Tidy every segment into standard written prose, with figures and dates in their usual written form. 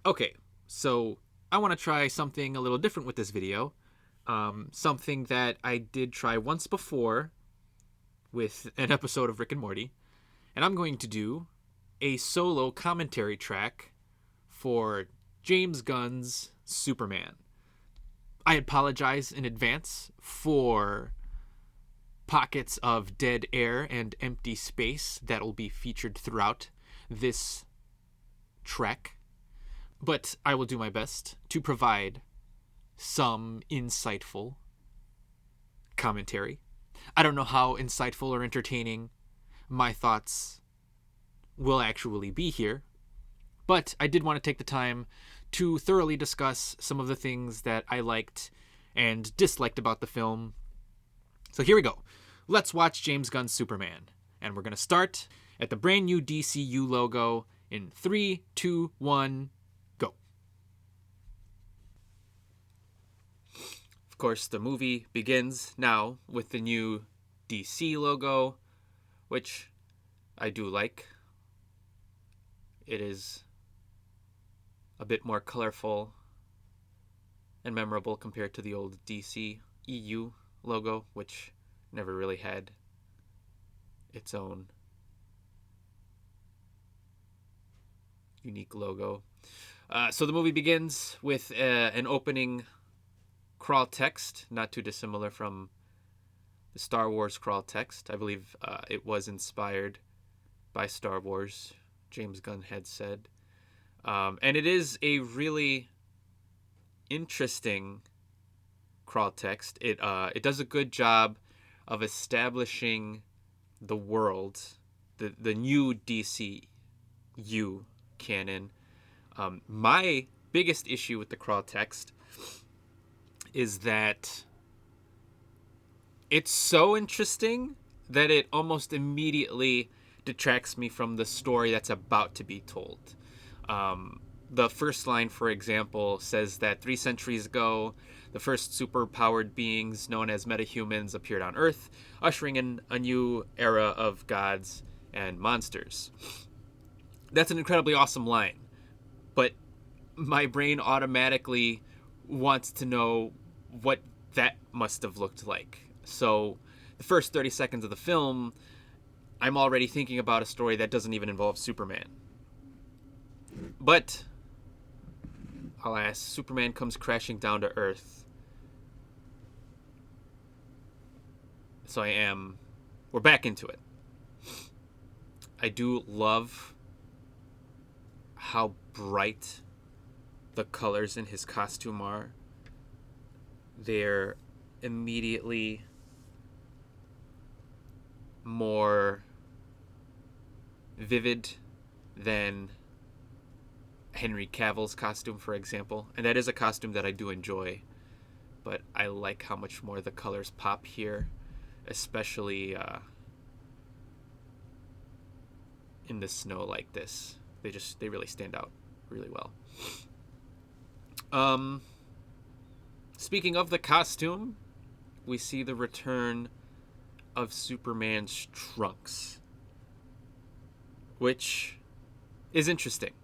Okay, so I want to try something a little different with this video. Something that I did try once before with an episode of Rick and Morty. And I'm going to do a solo commentary track for James Gunn's Superman. I apologize in advance for pockets of dead air and empty space that will be featured throughout this trek, but I will do my best to provide some insightful commentary. I don't know how insightful or entertaining my thoughts will actually be here, but I did want to take the time to thoroughly discuss some of the things that I liked and disliked about the film. So here we go. Let's watch James Gunn's Superman. And we're going to start at the brand new DCU logo in 3, 2, 1, go. Of course, the movie begins now with the new DC logo, which I do like. It is a bit more colorful and memorable compared to the old DC EU logo, which never really had its own unique logo. So the movie begins with an opening crawl text, not too dissimilar from the Star Wars crawl text. I believe it was inspired by Star Wars, James Gunn had said. And it is a really interesting crawl text. It does a good job of establishing the world, the new DCU canon. My biggest issue with the crawl text is that it's so interesting that it almost immediately detracts me from the story that's about to be told. The first line, for example, says that 3 centuries ago, the first superpowered beings known as metahumans appeared on Earth, ushering in a new era of gods and monsters. That's an incredibly awesome line, but my brain automatically wants to know what that must have looked like. So the first 30 seconds of the film, I'm already thinking about a story that doesn't even involve Superman. But, alas, Superman comes crashing down to Earth. So we're back into it. I do love how bright the colors in his costume are. They're immediately more vivid than Henry Cavill's costume, for example. And that is a costume that I do enjoy, but I like how much more the colors pop here, especially in the snow like this. They really stand out really well. Speaking of the costume, we see the return of Superman's trunks, which is interesting.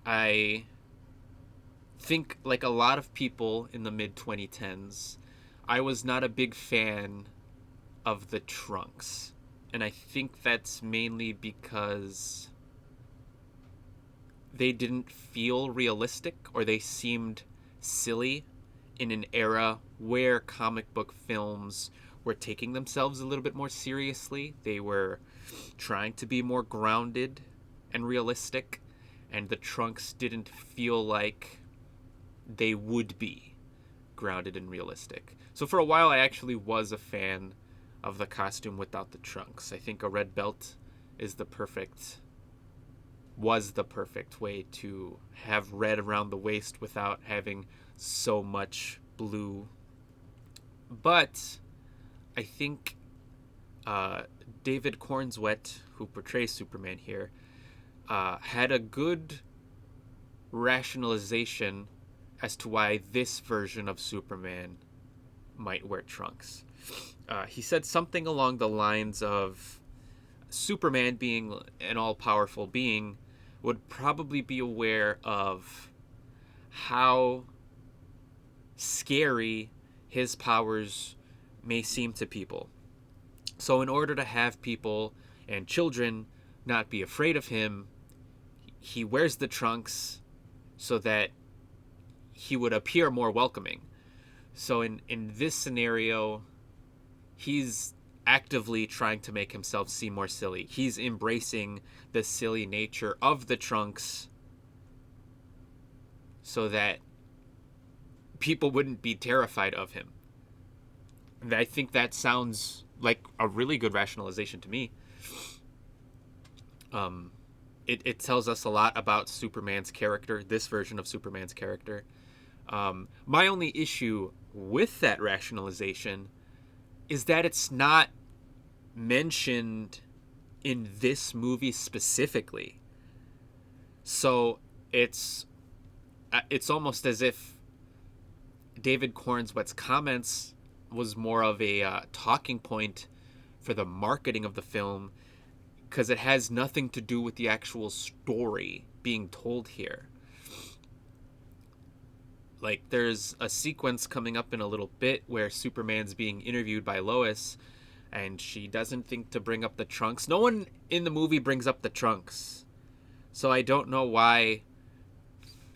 I think, like a lot of people in the mid-2010s, I was not a big fan of the trunks. And I think that's mainly because they didn't feel realistic, or they seemed silly in an era where comic book films were taking themselves a little bit more seriously. They were trying to be more grounded and realistic, and the trunks didn't feel like they would be grounded and realistic. So for a while, I actually was a fan of the costume without the trunks. I think a red belt was the perfect way to have red around the waist without having so much blue. But I think David Cornswet, who portrays Superman here, had a good rationalization as to why this version of Superman might wear trunks. He said something along the lines of Superman being an all-powerful being would probably be aware of how scary his powers may seem to people. So, in order to have people and children not be afraid of him, he wears the trunks so that he would appear more welcoming. So, in this scenario, he's actively trying to make himself seem more silly. He's embracing the silly nature of the trunks so that people wouldn't be terrified of him. And I think that sounds like a really good rationalization to me. It tells us a lot about Superman's character, this version of Superman's character. My only issue with that rationalization is that it's not mentioned in this movie specifically. So it's almost as if David Cornswet's comments was more of a talking point for the marketing of the film, because it has nothing to do with the actual story being told here. Like, there's a sequence coming up in a little bit where Superman's being interviewed by Lois, and she doesn't think to bring up the trunks. No one in the movie brings up the trunks. So I don't know why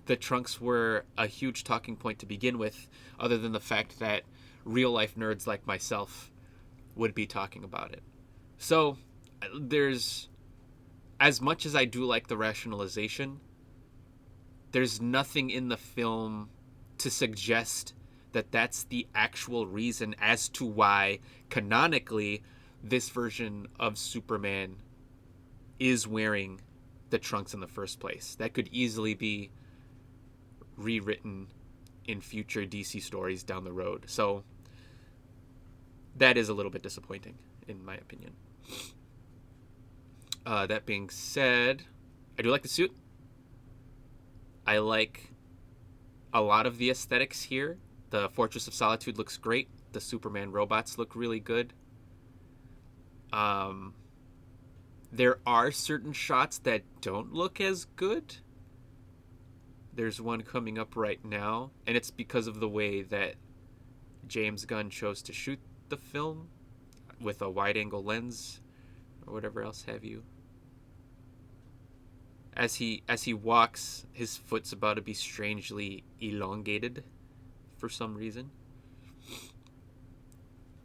the trunks were a huge talking point to begin with, other than the fact that real life nerds like myself would be talking about it. So there's, as much as I do like the rationalization, there's nothing in the film to suggest that that's the actual reason as to why canonically this version of Superman is wearing the trunks in the first place. That could easily be rewritten in future DC stories down the road. So that is a little bit disappointing, in my opinion. That being said, I do like the suit. I like a lot of the aesthetics here. The Fortress of Solitude looks great. The Superman robots look really good. There are certain shots that don't look as good. There's one coming up right now, and it's because of the way that James Gunn chose to shoot the film with a wide-angle lens or whatever else have you. As he walks, his foot's about to be strangely elongated for some reason.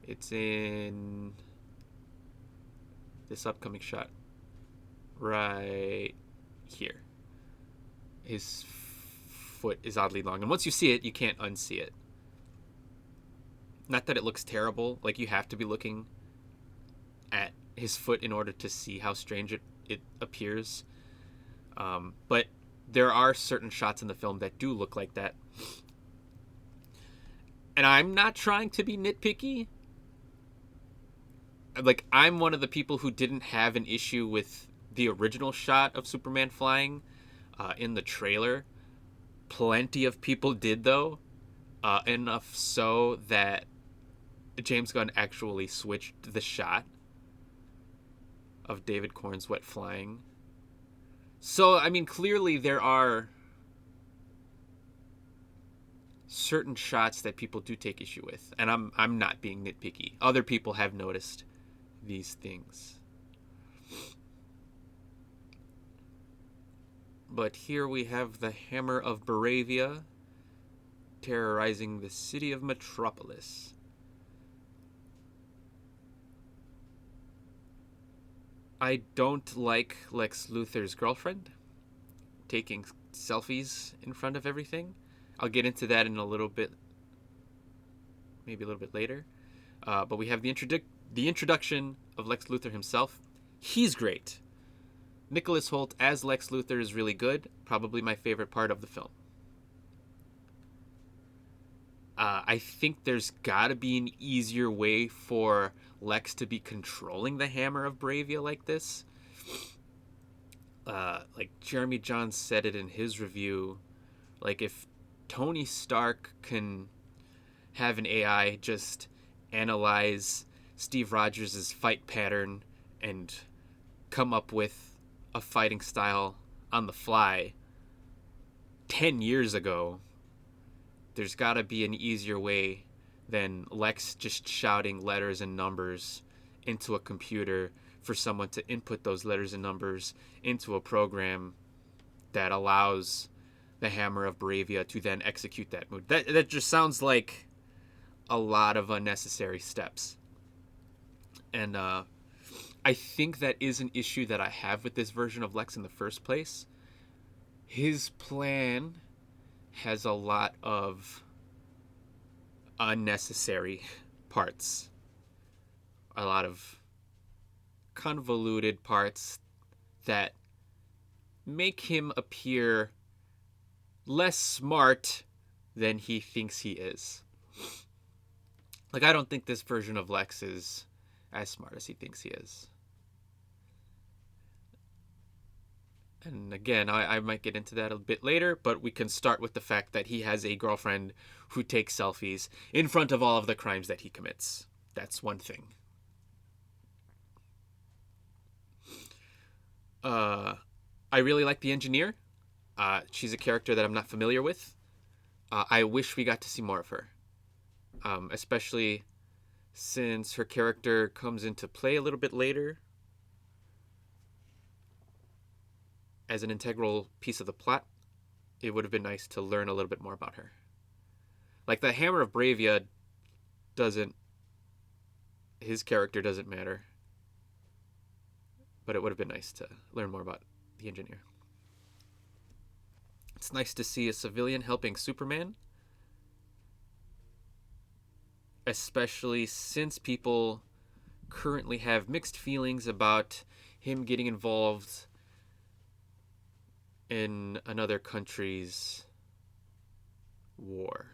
It's in this upcoming shot right here. His foot is oddly long, and once you see it, you can't unsee it. Not that it looks terrible, like you have to be looking at his foot in order to see how strange it appears. But there are certain shots in the film that do look like that. And I'm not trying to be nitpicky. Like, I'm one of the people who didn't have an issue with the original shot of Superman flying in the trailer. Plenty of people did, though. Enough so that James Gunn actually switched the shot of David Cornswet flying. So, I mean, clearly there are certain shots that people do take issue with, and I'm not being nitpicky. Other people have noticed these things. But here we have the Hammer of Baravia terrorizing the city of Metropolis. I don't like Lex Luthor's girlfriend taking selfies in front of everything. I'll get into that in a little bit, maybe a little bit later. But we have the introduction of Lex Luthor himself. He's great. Nicholas Hoult as Lex Luthor is really good. Probably my favorite part of the film. I think there's got to be an easier way for Lex to be controlling the Hammer of Bravia like this. Like Jeremy Jahns said it in his review, like if Tony Stark can have an AI just analyze Steve Rogers' fight pattern and come up with a fighting style on the fly 10 years ago, there's got to be an easier way than Lex just shouting letters and numbers into a computer for someone to input those letters and numbers into a program that allows the Hammer of Baravia to then execute that move. That just sounds like a lot of unnecessary steps. And I think that is an issue that I have with this version of Lex in the first place. His plan has a lot of unnecessary parts, a lot of convoluted parts that make him appear less smart than he thinks he is. Like, I don't think this version of Lex is as smart as he thinks he is. And again, I might get into that a bit later, but we can start with the fact that he has a girlfriend who takes selfies in front of all of the crimes that he commits. That's one thing. I really like the engineer. She's a character that I'm not familiar with. I wish we got to see more of her. Especially since her character comes into play a little bit later as an integral piece of the plot. It would have been nice to learn a little bit more about her. Like, the Hammer of Baravia his character doesn't matter. But it would have been nice to learn more about the engineer. It's nice to see a civilian helping Superman, especially since people currently have mixed feelings about him getting involved in another country's war.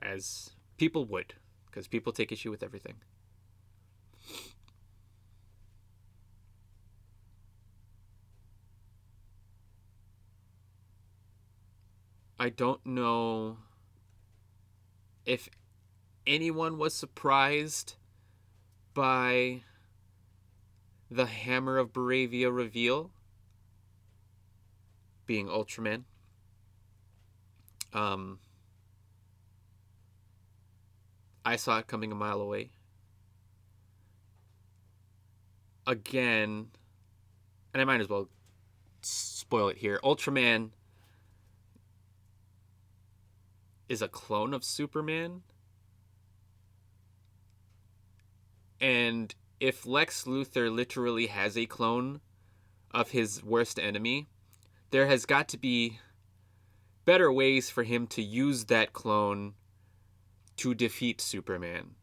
As people would, because people take issue with everything. I don't know if anyone was surprised by the Hammer of Baravia reveal being Ultraman. I saw it coming a mile away. Again, and I might as well spoil it here. Ultraman is a clone of Superman. And if Lex Luthor literally has a clone of his worst enemy, there has got to be better ways for him to use that clone to defeat Superman.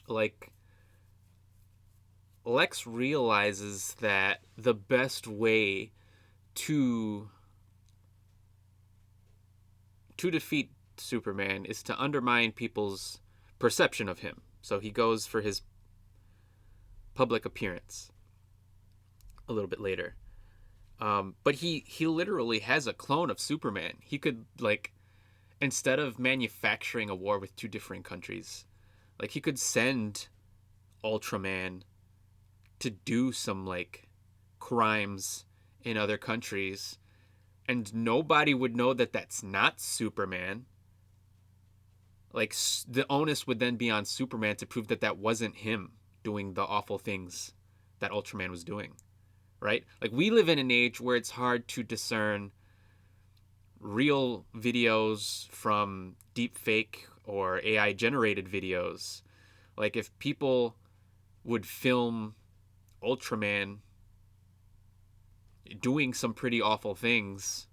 Like, Lex realizes that the best way to defeat Superman is to undermine people's perception of him. So he goes for his public appearance a little bit later. But he literally has a clone of Superman. He could, like, instead of manufacturing a war with two different countries, like, he could send Ultraman to do some, like, crimes in other countries, and nobody would know that that's not Superman. Like, the onus would then be on Superman to prove that that wasn't him doing the awful things that Ultraman was doing, right? Like, we live in an age where it's hard to discern real videos from deepfake or AI generated videos. Like, if people would film Ultraman doing some pretty awful things,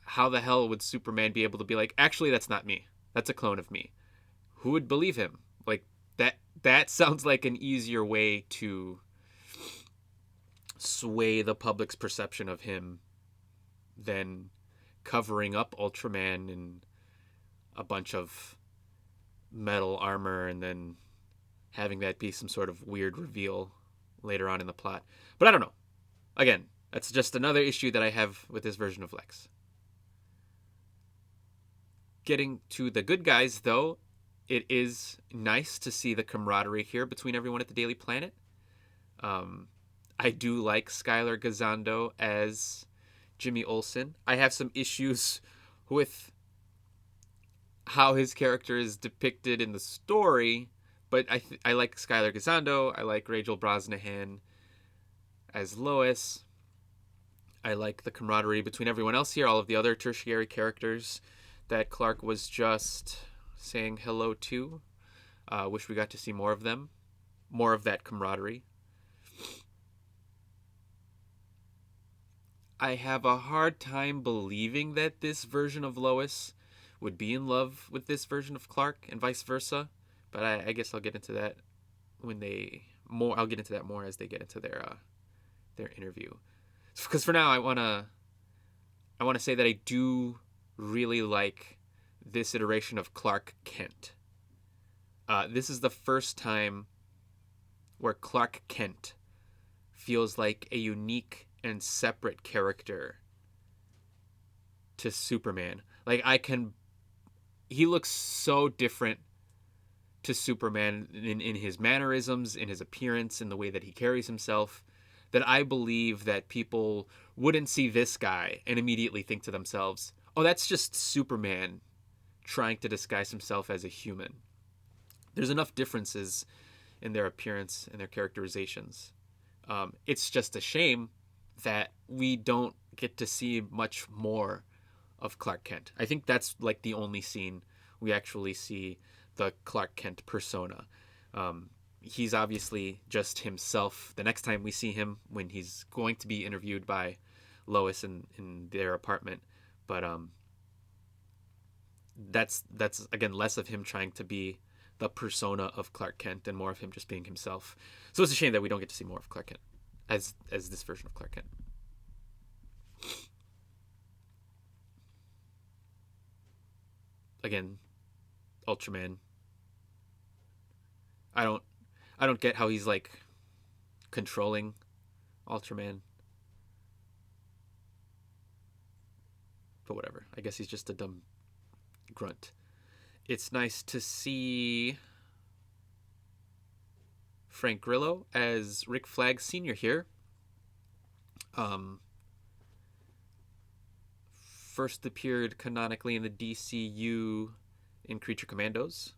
how the hell would Superman be able to be like, actually, that's not me. That's a clone of me? Who would believe him? Like, that sounds like an easier way to sway the public's perception of him than covering up Ultraman in a bunch of metal armor and then having that be some sort of weird reveal later on in the plot. But I don't know. Again, that's just another issue that I have with this version of Lex. Getting to the good guys, though, it is nice to see the camaraderie here between everyone at the Daily Planet. Um, I do like Skylar Gazando as Jimmy Olsen. I have some issues with how his character is depicted in the story, but I like Skylar Gazando. I like Rachel Brosnahan as Lois. I like the camaraderie between everyone else here, all of the other tertiary characters that Clark was just saying hello to. Wish we got to see more of them, more of that camaraderie. I have a hard time believing that this version of Lois would be in love with this version of Clark and vice versa. But I guess I'll get into that when they more. I'll get into that more as they get into their interview. Because for now, I want to say that I do really like this iteration of Clark Kent. This is the first time where Clark Kent feels like a unique and separate character to Superman. Like he looks so different to Superman in his mannerisms, in his appearance, in the way that he carries himself, that I believe that people wouldn't see this guy and immediately think to themselves, oh, that's just Superman trying to disguise himself as a human. There's enough differences in their appearance and their characterizations. It's just a shame that we don't get to see much more of Clark Kent. I think that's like the only scene we actually see the Clark Kent persona. He's obviously just himself the next time we see him when he's going to be interviewed by Lois in their apartment. But that's again less of him trying to be the persona of Clark Kent and more of him just being himself. So it's a shame that we don't get to see more of Clark Kent as this version of Clark Kent. Again, Ultraman. I don't I don't get how he's like controlling Ultraman. But whatever. I guess he's just a dumb grunt. It's nice to see Frank Grillo as Rick Flag Sr. here. Um, First appeared canonically in the DCU in Creature Commandos,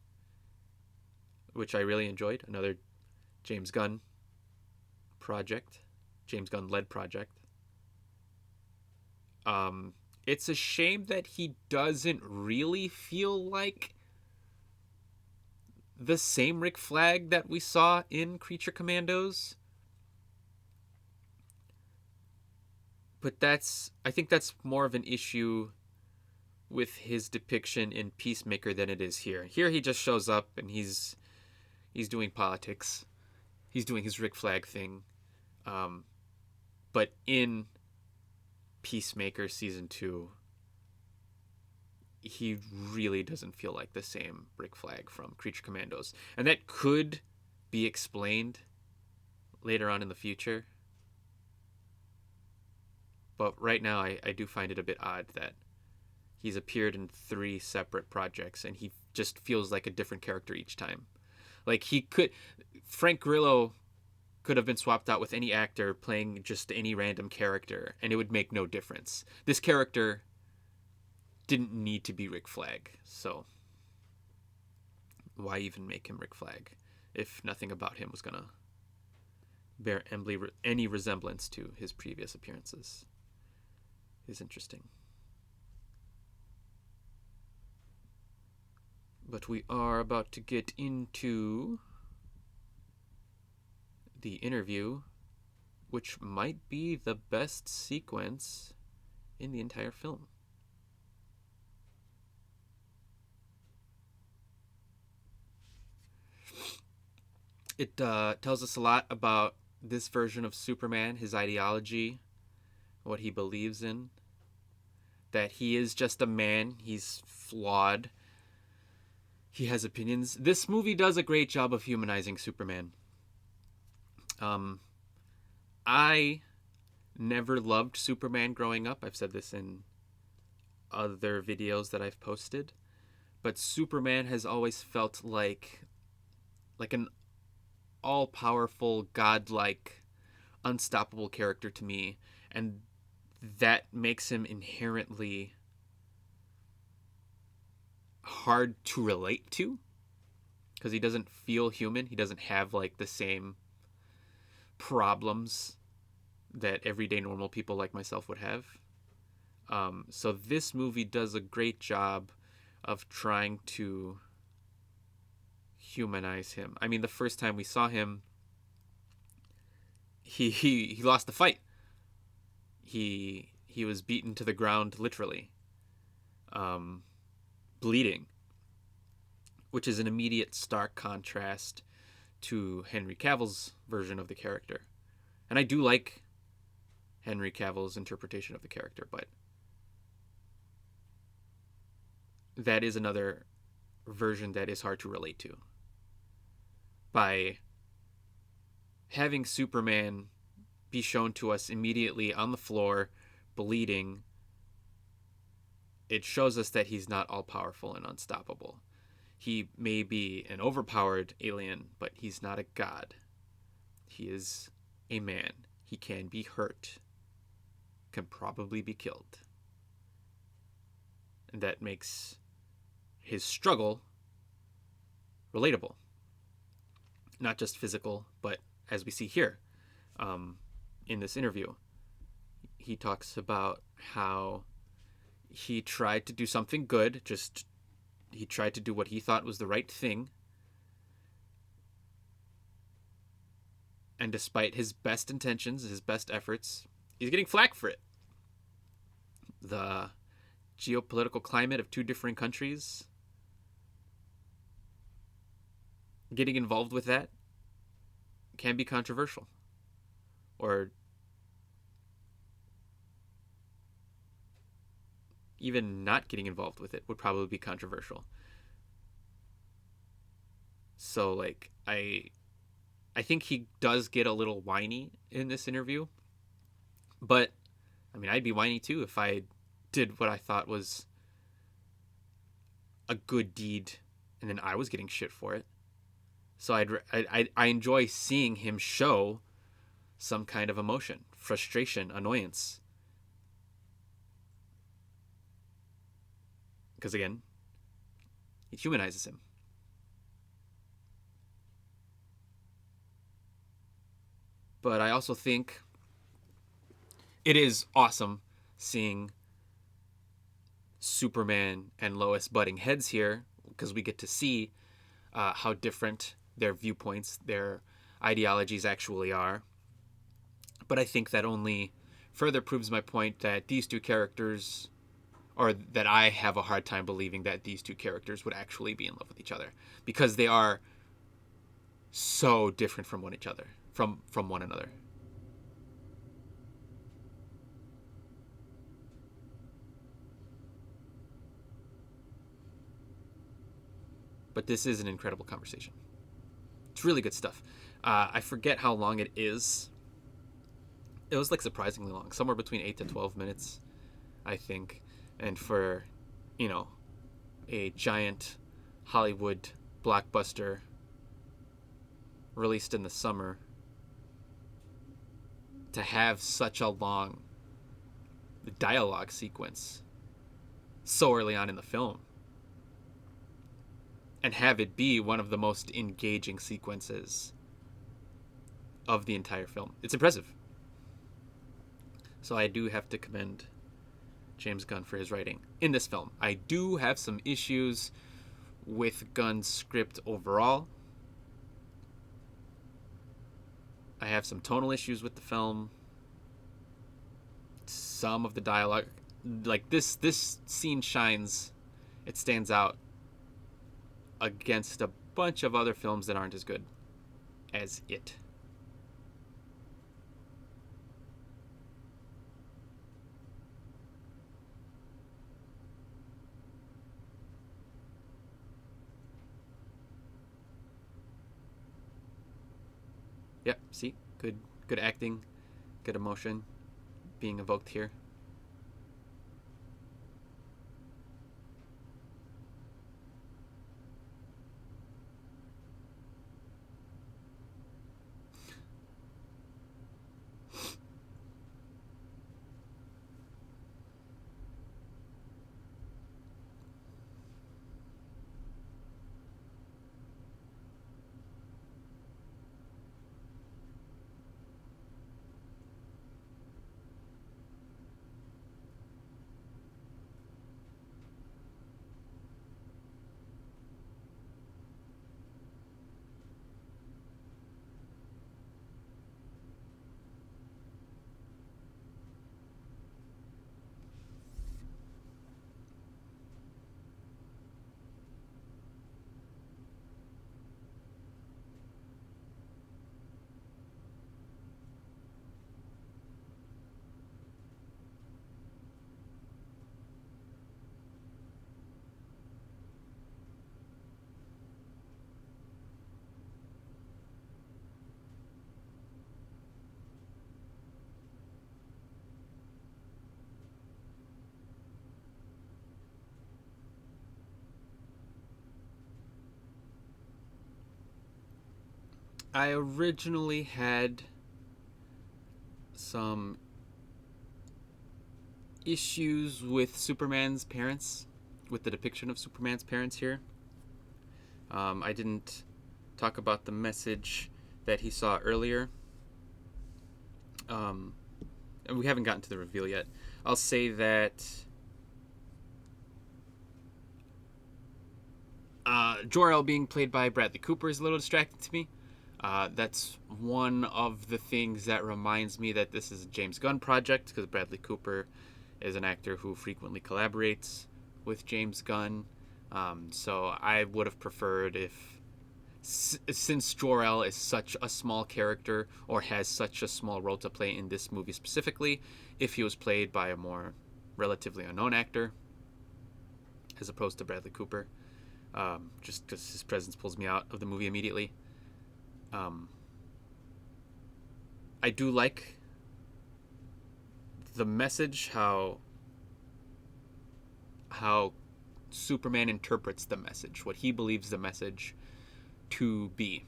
which I really enjoyed. Another James Gunn project, James Gunn led project. It's a shame that he doesn't really feel like the same Rick Flag that we saw in Creature Commandos. But I think that's more of an issue with his depiction in Peacemaker than it is here. Here he just shows up and he's doing politics. He's doing his Rick Flag thing. But in Peacemaker season 2, he really doesn't feel like the same Rick Flag from Creature Commandos. And that could be explained later on in the future. But right now, I do find it a bit odd that he's appeared in 3 separate projects and he just feels like a different character each time. Like Frank Grillo could have been swapped out with any actor playing just any random character and it would make no difference. This character didn't need to be Rick Flag, so why even make him Rick Flag if nothing about him was gonna bear any resemblance to his previous appearances? Is interesting. But we are about to get into the interview, which might be the best sequence in the entire film. It tells us a lot about this version of Superman, his ideology, what he believes in, that he is just a man, he's flawed, he has opinions. This movie does a great job of humanizing Superman. I never loved Superman growing up. I've said this in other videos that I've posted, but Superman has always felt like an all-powerful, godlike, unstoppable character to me, and that makes him inherently hard to relate to because he doesn't feel human. He doesn't have like the same problems that everyday normal people like myself would have. So this movie does a great job of trying to humanize him. I mean, the first time we saw him, he lost the fight. He was beaten to the ground literally, um, bleeding, which is an immediate stark contrast to Henry Cavill's version of the character. And I do like Henry Cavill's interpretation of the character, but that is another version that is hard to relate to. By having Superman be shown to us immediately on the floor, bleeding, it shows us that he's not all powerful and unstoppable. He may be an overpowered alien, but he's not a god. He is a man. He can be hurt, can probably be killed. And that makes his struggle relatable. Not just physical, but as we see here in this interview, he talks about how he tried to do something good, he tried to do what he thought was the right thing. And despite his best intentions, his best efforts, he's getting flack for it. The geopolitical climate of two different countries, getting involved with that can be controversial. Or even not getting involved with it would probably be controversial. So like I think he does get a little whiny in this interview. But I mean, I'd be whiny too if I did what I thought was a good deed and then I was getting shit for it. So I enjoy seeing him show some kind of emotion, frustration, annoyance. Because again, it humanizes him. But I also think it is awesome seeing Superman and Lois butting heads here because we get to see how different their viewpoints, their ideologies actually are. But I think that only further proves my point that these two characters, or that I have a hard time believing that these two characters would actually be in love with each other because they are so different from one another. But this is an incredible conversation. It's really good stuff. I forget how long it is. It was like surprisingly long, somewhere between 8 to 12 minutes, I think. And for, you know, a giant Hollywood blockbuster released in the summer, to have such a long dialogue sequence so early on in the film and have it be one of the most engaging sequences of the entire film. It's impressive. So I do have to commend James Gunn for his writing in this film. I do have some issues with Gunn's script overall. I have some tonal issues with the film. Some of the dialogue, like this scene shines, it stands out against a bunch of other films that aren't as good as it. Yep, see? Good acting, good emotion being evoked here. I originally had some issues with Superman's parents, with the depiction of Superman's parents here. I didn't talk about the message that he saw earlier. And we haven't gotten to the reveal yet. I'll say that Jor-El being played by Bradley Cooper is a little distracting to me. That's one of the things that reminds me that this is a James Gunn project, because Bradley Cooper is an actor who frequently collaborates with James Gunn. So I would have preferred if, since Jor-El is such a small character or has such a small role to play in this movie specifically, if he was played by a more relatively unknown actor as opposed to Bradley Cooper. Just because his presence pulls me out of the movie immediately. I do like the message, how Superman interprets the message, what he believes the message to be.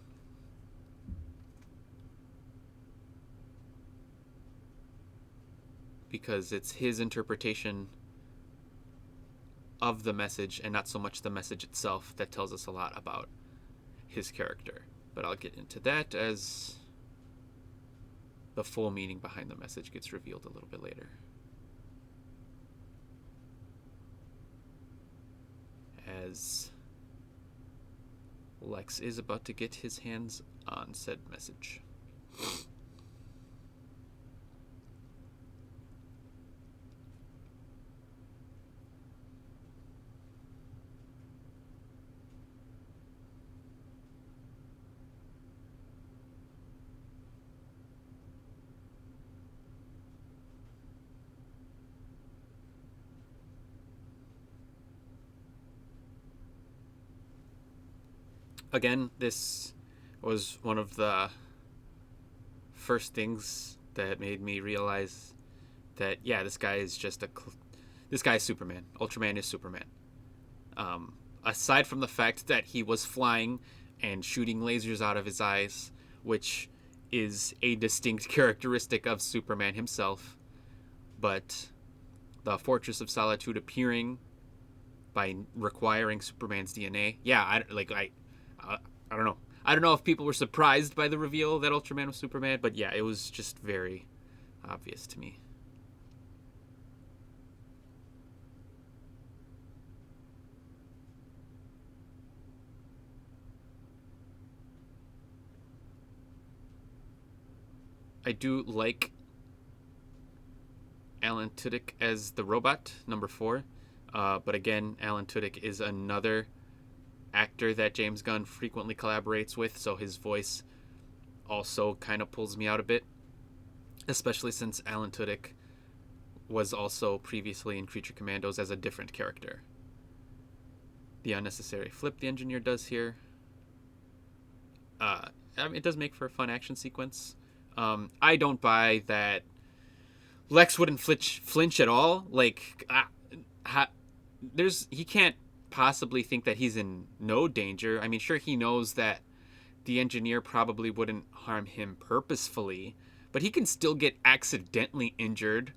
Because it's his interpretation of the message and not so much the message itself that tells us a lot about his character. But I'll get into that as the full meaning behind the message gets revealed a little bit later. As Lex is about to get his hands on said message. Again, this was one of the first things that made me realize that, yeah, this guy is Superman. Ultraman is Superman. Aside from the fact that he was flying and shooting lasers out of his eyes, which is a distinct characteristic of Superman himself, but the Fortress of Solitude appearing by requiring Superman's DNA. Yeah, I don't know. I don't know if people were surprised by the reveal that Ultraman was Superman, but yeah, it was just very obvious to me. I do like Alan Tudyk as the robot, number 4. But again, Alan Tudyk is another actor that James Gunn frequently collaborates with, so his voice also kind of pulls me out a bit, especially since Alan Tudyk was also previously in Creature Commandos as a different character. The unnecessary flip the engineer does here. It does make for a fun action sequence. I don't buy that Lex wouldn't flinch at all. Like, he can't possibly think that he's in no danger. I mean, sure, he knows that the engineer probably wouldn't harm him purposefully, but he can still get accidentally injured.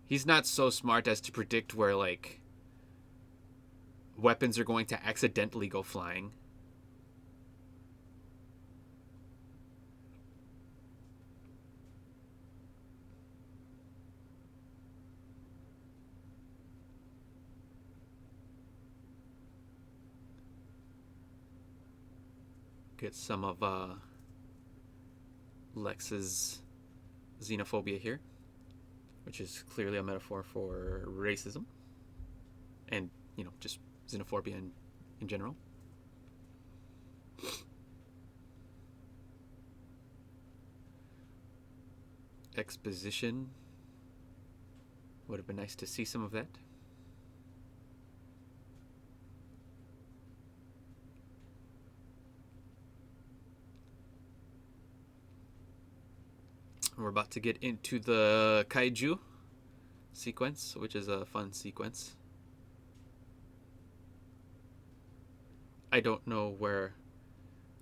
He's not so smart as to predict where, like, weapons are going to accidentally go flying. Get some of Lex's xenophobia here, which is clearly a metaphor for racism and, just xenophobia in general. Exposition. Would have been nice to see some of that. We're about to get into the kaiju sequence, which is a fun sequence. I don't know where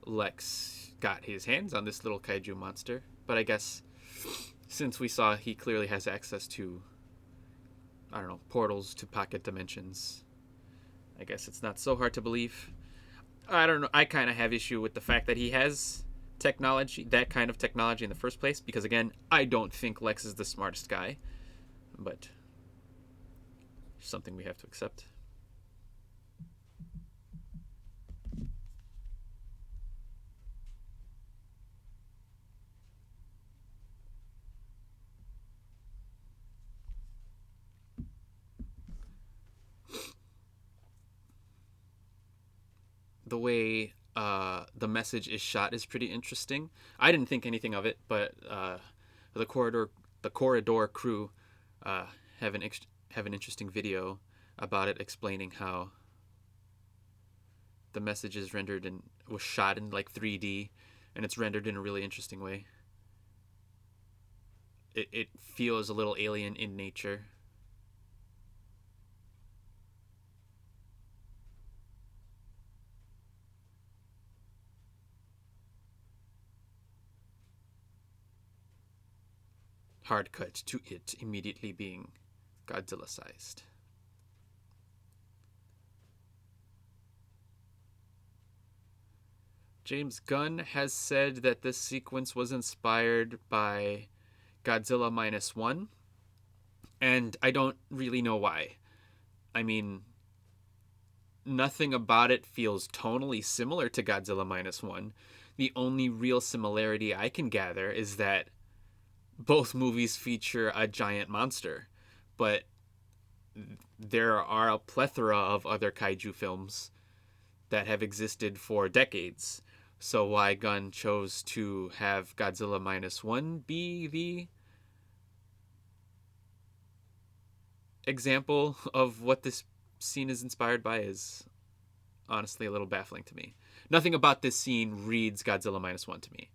Lex got his hands on this little kaiju monster, but I guess since we saw he clearly has access to, I don't know, portals to pocket dimensions, I guess it's not so hard to believe. I don't know. I kind of have issue with the fact that he has technology, that kind of technology in the first place, because again, I don't think Lex is the smartest guy, but something we have to accept. The way the message is shot is pretty interesting. I didn't think anything of it, but the corridor crew uh, have have an interesting video about it, explaining how the message is rendered and was shot in like 3D, and it's rendered in a really interesting way. It feels a little alien in nature. Hard cut to it immediately being Godzilla sized. James Gunn has said that this sequence was inspired by Godzilla Minus One, and I don't really know why. I mean, nothing about it feels tonally similar to Godzilla Minus One. The only real similarity I can gather is that both movies feature a giant monster, but there are a plethora of other kaiju films that have existed for decades. So why Gunn chose to have Godzilla Minus One be the example of what this scene is inspired by is honestly a little baffling to me. Nothing about this scene reads Godzilla Minus One to me.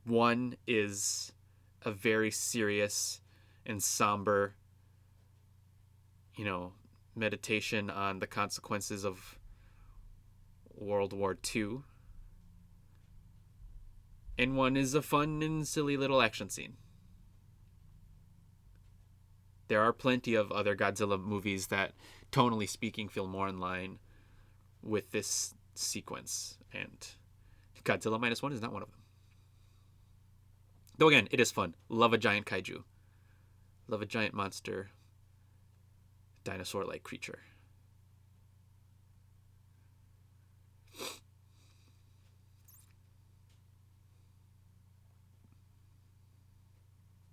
One is a very serious and somber, meditation on the consequences of World War II. And one is a fun and silly little action scene. There are plenty of other Godzilla movies that, tonally speaking, feel more in line with this sequence, and Godzilla Minus One is not one of them. Though again, it is fun. Love a giant kaiju. Love a giant monster, dinosaur-like creature.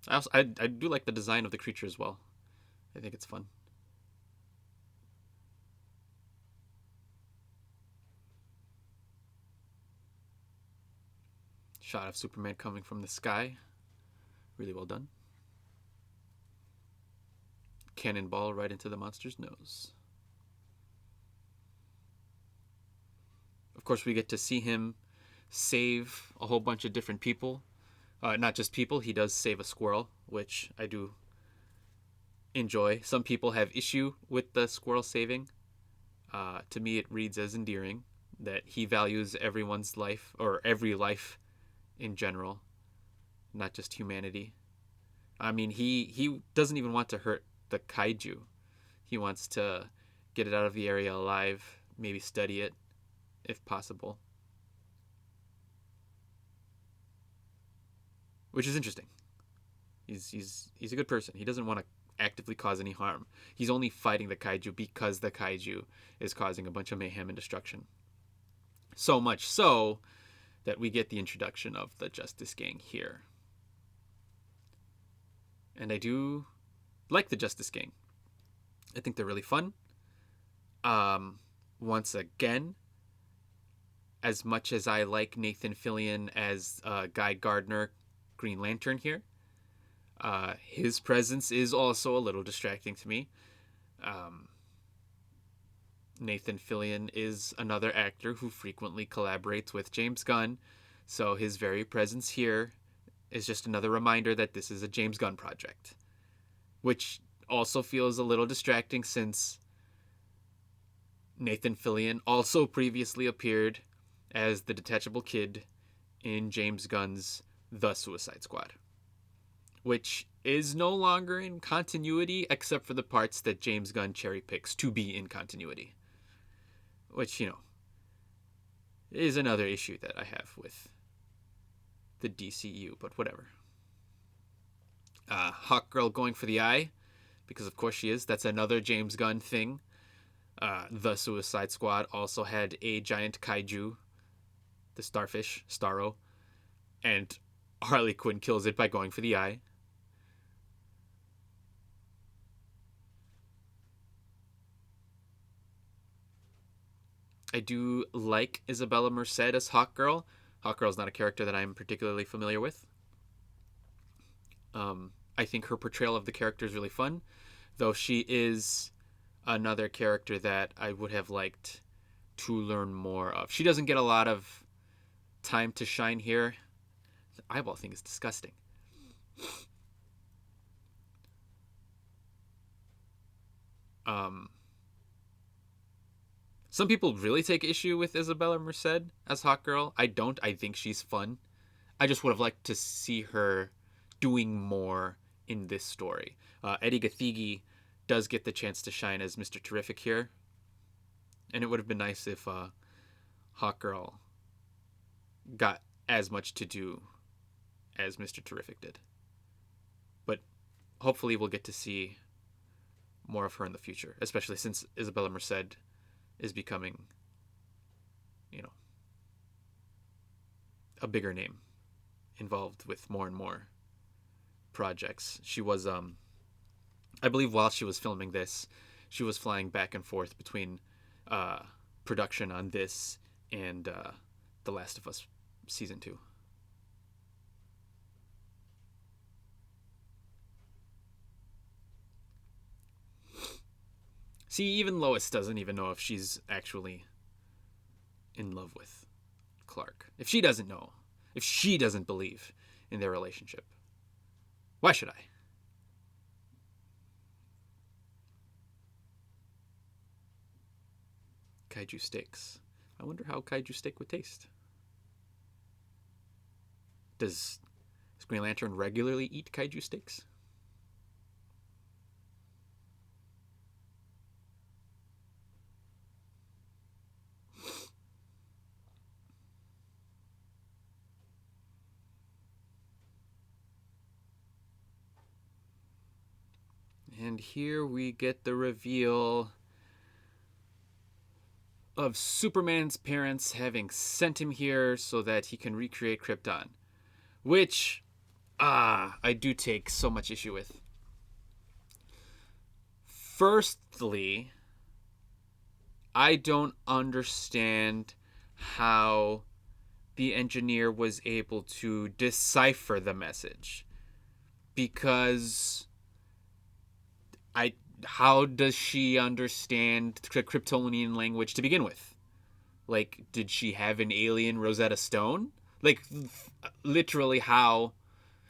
I do like the design of the creature as well. I think it's fun. Shot of Superman coming from the sky. Really well done. Cannonball right into the monster's nose. Of course, we get to see him save a whole bunch of different people. Not just people, he does save a squirrel, which I do enjoy. Some people have issue with the squirrel saving. To me, it reads as endearing that he values everyone's life, or every life in general, not just humanity. I mean, he doesn't even want to hurt the kaiju. He wants to get it out of the area alive, maybe study it, if possible. Which is interesting. He's a good person. He doesn't want to actively cause any harm. He's only fighting the kaiju because the kaiju is causing a bunch of mayhem and destruction. So much so that we get the introduction of the Justice Gang here. And I do like the Justice Gang. I think they're really fun. Once again, as much as I like Nathan Fillion as Guy Gardner, Green Lantern here, his presence is also a little distracting to me. Nathan Fillion is another actor who frequently collaborates with James Gunn, so his very presence here is just another reminder that this is a James Gunn project, which also feels a little distracting since Nathan Fillion also previously appeared as the detachable kid in James Gunn's The Suicide Squad, which is no longer in continuity except for the parts that James Gunn cherry picks to be in continuity. Which, is another issue that I have with the DCU, but whatever. Hawkgirl going for the eye, because of course she is. That's another James Gunn thing. The Suicide Squad also had a giant kaiju, the starfish, Starro, and Harley Quinn kills it by going for the eye. I do like Isabella Merced as Hawkgirl. Hawkgirl is not a character that I'm particularly familiar with. I think her portrayal of the character is really fun, though she is another character that I would have liked to learn more of. She doesn't get a lot of time to shine here. The eyeball thing is disgusting. Some people really take issue with Isabella Merced as Hawkgirl. I don't. I think she's fun. I just would have liked to see her doing more in this story. Eddie Gathegi does get the chance to shine as Mr. Terrific here, and it would have been nice if Hawkgirl got as much to do as Mr. Terrific did. But hopefully we'll get to see more of her in the future, especially since Isabella Merced is becoming, a bigger name involved with more and more projects. She was, I believe while she was filming this, she was flying back and forth between production on this and The Last of Us Season 2. See, even Lois doesn't even know if she's actually in love with Clark. If she doesn't know, if she doesn't believe in their relationship, why should I? Kaiju steaks. I wonder how kaiju steak would taste. Does Green Lantern regularly eat kaiju steaks? And here we get the reveal of Superman's parents having sent him here so that he can recreate Krypton. Which, I do take so much issue with. Firstly, I don't understand how the engineer was able to decipher the message. Because how does she understand Kryptonian language to begin with? Like, did she have an alien Rosetta Stone? Like, literally how?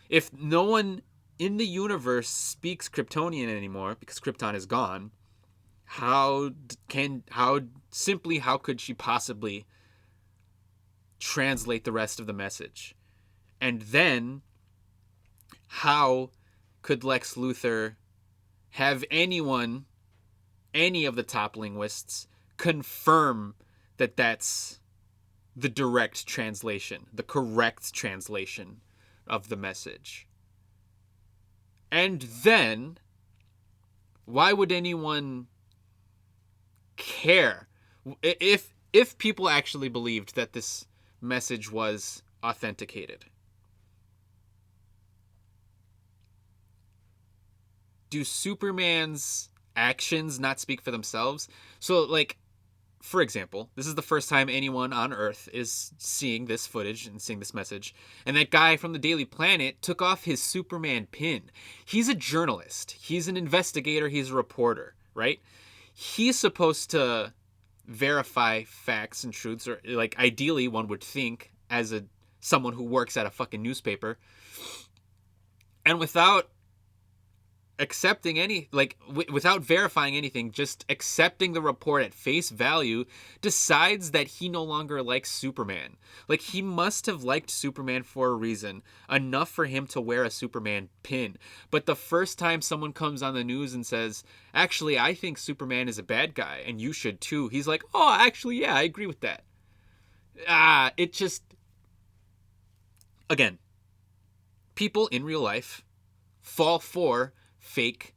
If no one in the universe speaks Kryptonian anymore because Krypton is gone, how could she possibly translate the rest of the message? And then, how could Lex Luthor have any of the top linguists, confirm that that's the direct translation, the correct translation of the message? And then, why would anyone care if people actually believed that this message was authenticated? Do Superman's actions not speak for themselves? So, like, for example, this is the first time anyone on Earth is seeing this footage and seeing this message, and that guy from the Daily Planet took off his Superman pin. He's a journalist. He's an investigator. He's a reporter, right? He's supposed to verify facts and truths, or, like, ideally, one would think, as someone who works at a fucking newspaper. And without accepting without verifying anything, just accepting the report at face value, decides that he no longer likes Superman. Like, he must have liked Superman for a reason, enough for him to wear a Superman pin. But the first time someone comes on the news and says, actually, I think Superman is a bad guy and you should too, he's like, oh, actually, yeah, I agree with that. It just, again, people in real life fall for fake,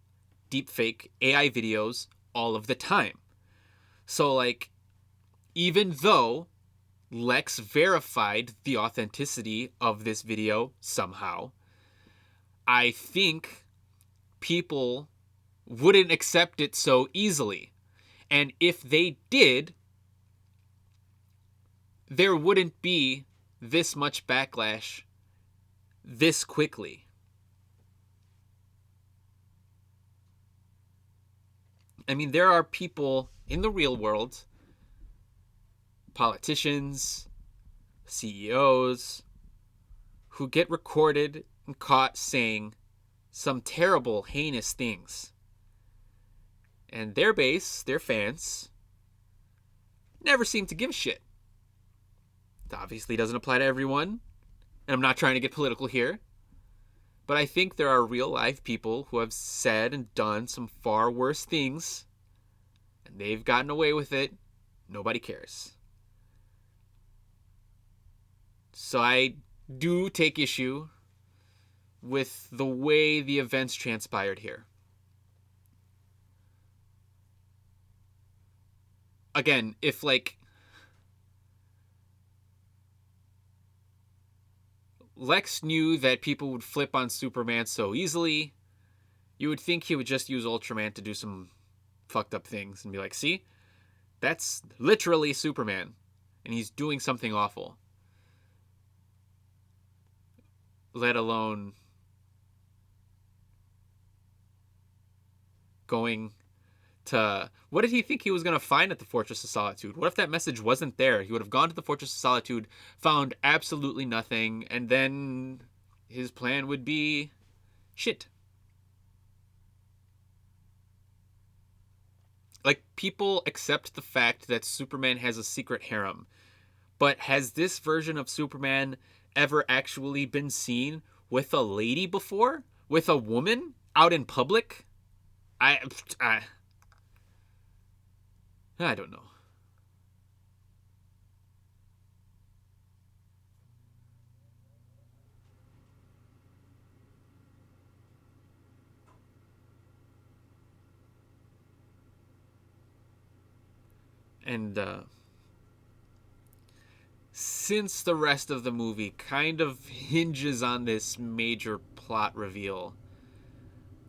deep fake AI videos all of the time. So, like, even though Lex verified the authenticity of this video somehow, I think people wouldn't accept it so easily. And if they did, there wouldn't be this much backlash this quickly. I mean, there are people in the real world, politicians, CEOs, who get recorded and caught saying some terrible, heinous things. And their base, their fans, never seem to give a shit. It obviously doesn't apply to everyone, and I'm not trying to get political here. But I think there are real life people who have said and done some far worse things, and they've gotten away with it. Nobody cares. So I do take issue with the way the events transpired here. Again, if Lex knew that people would flip on Superman so easily, you would think he would just use Ultraman to do some fucked up things and be like, see, that's literally Superman, and he's doing something awful. Let alone going to... What did he think he was going to find at the Fortress of Solitude? What if that message wasn't there? He would have gone to the Fortress of Solitude, found absolutely nothing, and then his plan would be shit. Like, people accept the fact that Superman has a secret harem, but has this version of Superman ever actually been seen with a lady before? With a woman out in public? I don't know. And since the rest of the movie kind of hinges on this major plot reveal,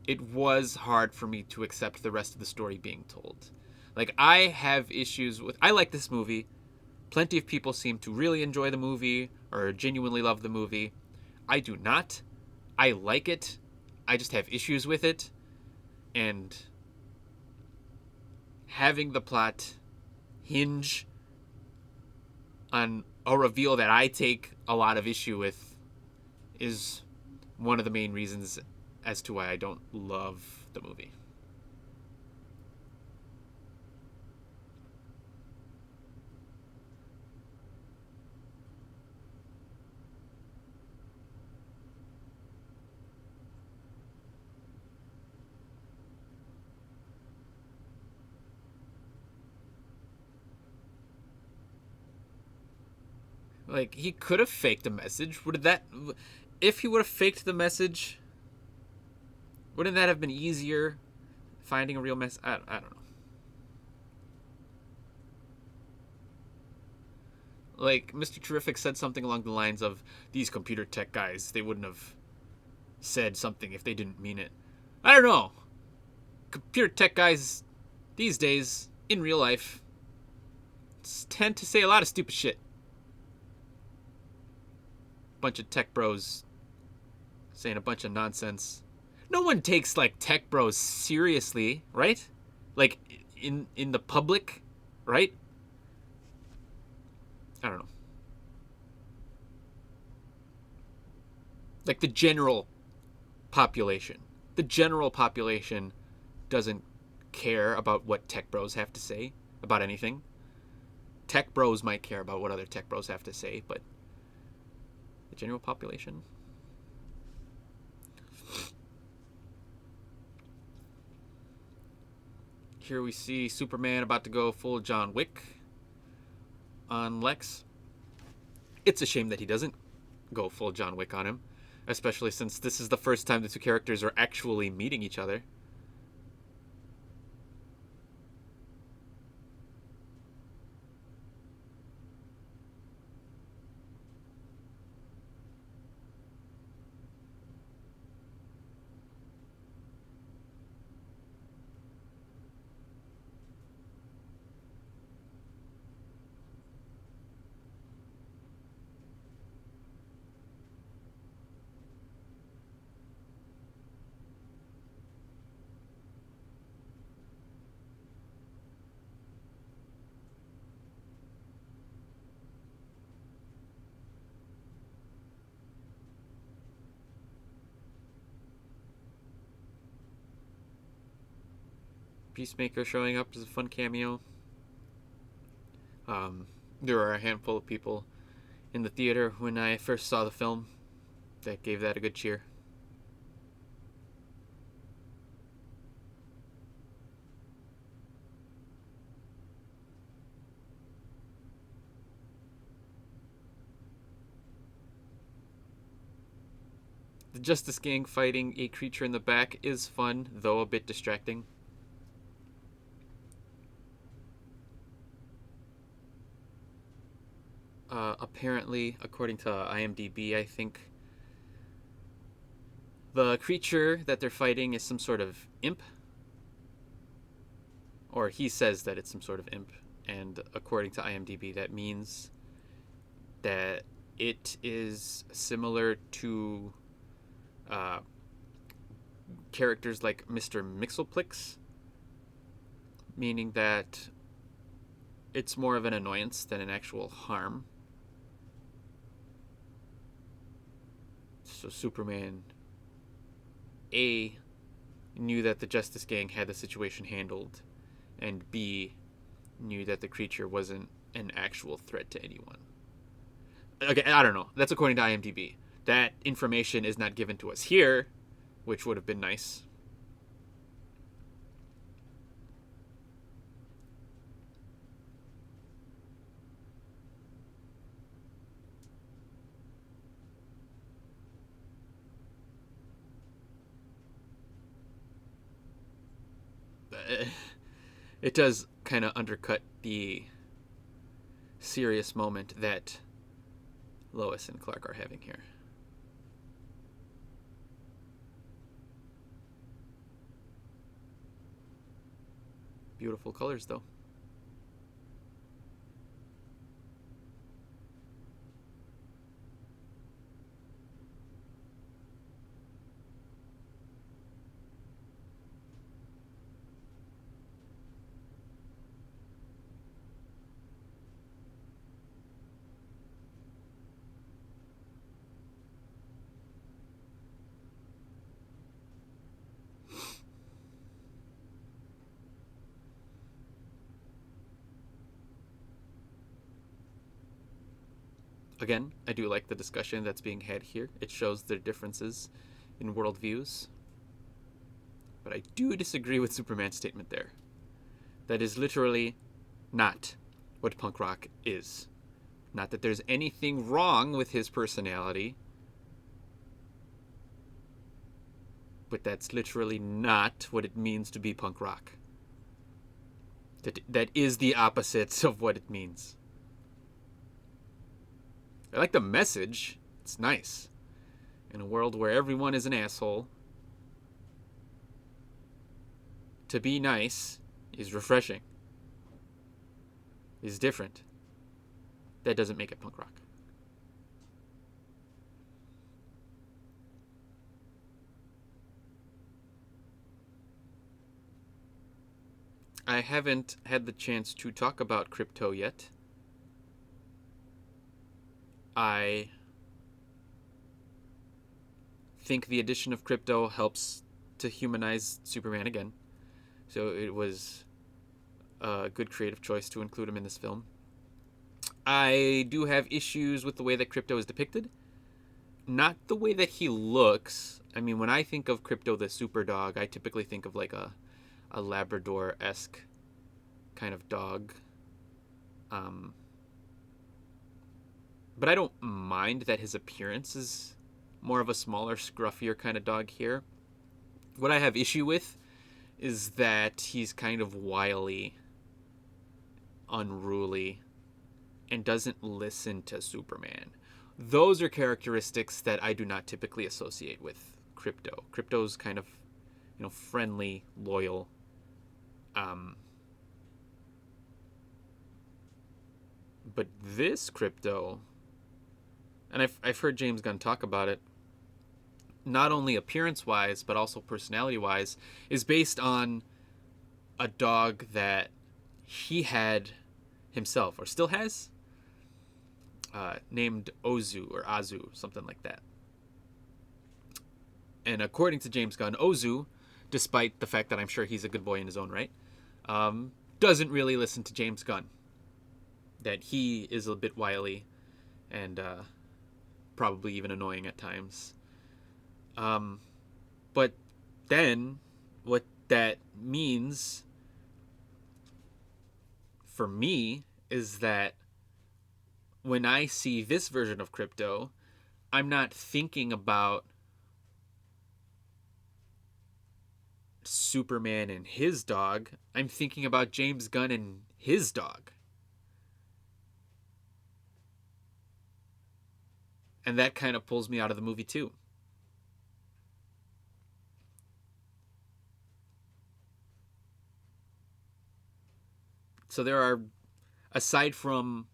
it was hard for me to accept the rest of the story being told. Like, I have issues with... I like this movie. Plenty of people seem to really enjoy the movie or genuinely love the movie. I do not. I like it. I just have issues with it. And having the plot hinge on a reveal that I take a lot of issue with is one of the main reasons as to why I don't love the movie. Like, he could have faked a message. If he would have faked the message, wouldn't that have been easier finding a real message? I don't know. Like, Mr. Terrific said something along the lines of, these computer tech guys, they wouldn't have said something if they didn't mean it. I don't know. Computer tech guys these days, in real life, tend to say a lot of stupid shit. Bunch of tech bros saying a bunch of nonsense. No one takes, like, tech bros seriously, right? Like, in the public, right? I don't know. Like, the general population. the general population doesn't care about what tech bros have to say about anything. Tech bros might care about what other tech bros have to say, but the general population. Here we see Superman about to go full John Wick on Lex. It's a shame that he doesn't go full John Wick on him, especially since this is the first time the two characters are actually meeting each other. Peacemaker showing up as a fun cameo. There are a handful of people in the theater when I first saw the film that gave that a good cheer. The Justice Gang fighting a creature in the back is fun, though a bit distracting. Apparently, according to IMDb, I think the creature that they're fighting is some sort of imp. Or he says that it's some sort of imp. And according to IMDb, that means that it is similar to characters like Mr. Mixelplix, meaning that it's more of an annoyance than an actual harm. So Superman A knew that the Justice Gang had the situation handled, and B knew that the creature wasn't an actual threat to anyone. Okay, I don't know. That's according to IMDb. That information is not given to us here, which would have been nice. It does kind of undercut the serious moment that Lois and Clark are having here. Beautiful colors, though. Again, I do like the discussion that's being had here. It shows their differences in worldviews. But I do disagree with Superman's statement there. That is literally not what punk rock is. Not that there's anything wrong with his personality, but that's literally not what it means to be punk rock. That is the opposite of what it means. I like the message. It's nice. In a world where everyone is an asshole, to be nice is refreshing, is different. That doesn't make it punk rock. I haven't had the chance to talk about Krypto yet. I think the addition of Krypto helps to humanize Superman again. So it was a good creative choice to include him in this film. I do have issues with the way that Krypto is depicted. Not the way that he looks. I mean, when I think of Krypto the super dog, I typically think of like a Labrador-esque kind of dog. But I don't mind that his appearance is more of a smaller, scruffier kind of dog here. What I have issue with is that he's kind of wily, unruly, and doesn't listen to Superman. Those are characteristics that I do not typically associate with Krypto. Krypto's kind of, friendly, loyal. But this Krypto, and I've heard James Gunn talk about it, not only appearance-wise, but also personality-wise, is based on a dog that he had himself, or still has, named Ozu, or Azu, something like that. And according to James Gunn, Ozu, despite the fact that I'm sure he's a good boy in his own right, doesn't really listen to James Gunn. That he is a bit wily and probably even annoying at times. But then what that means for me is that when I see this version of Krypto, I'm not thinking about Superman and his dog. I'm thinking about James Gunn and his dog. And that kind of pulls me out of the movie too. So there are, aside from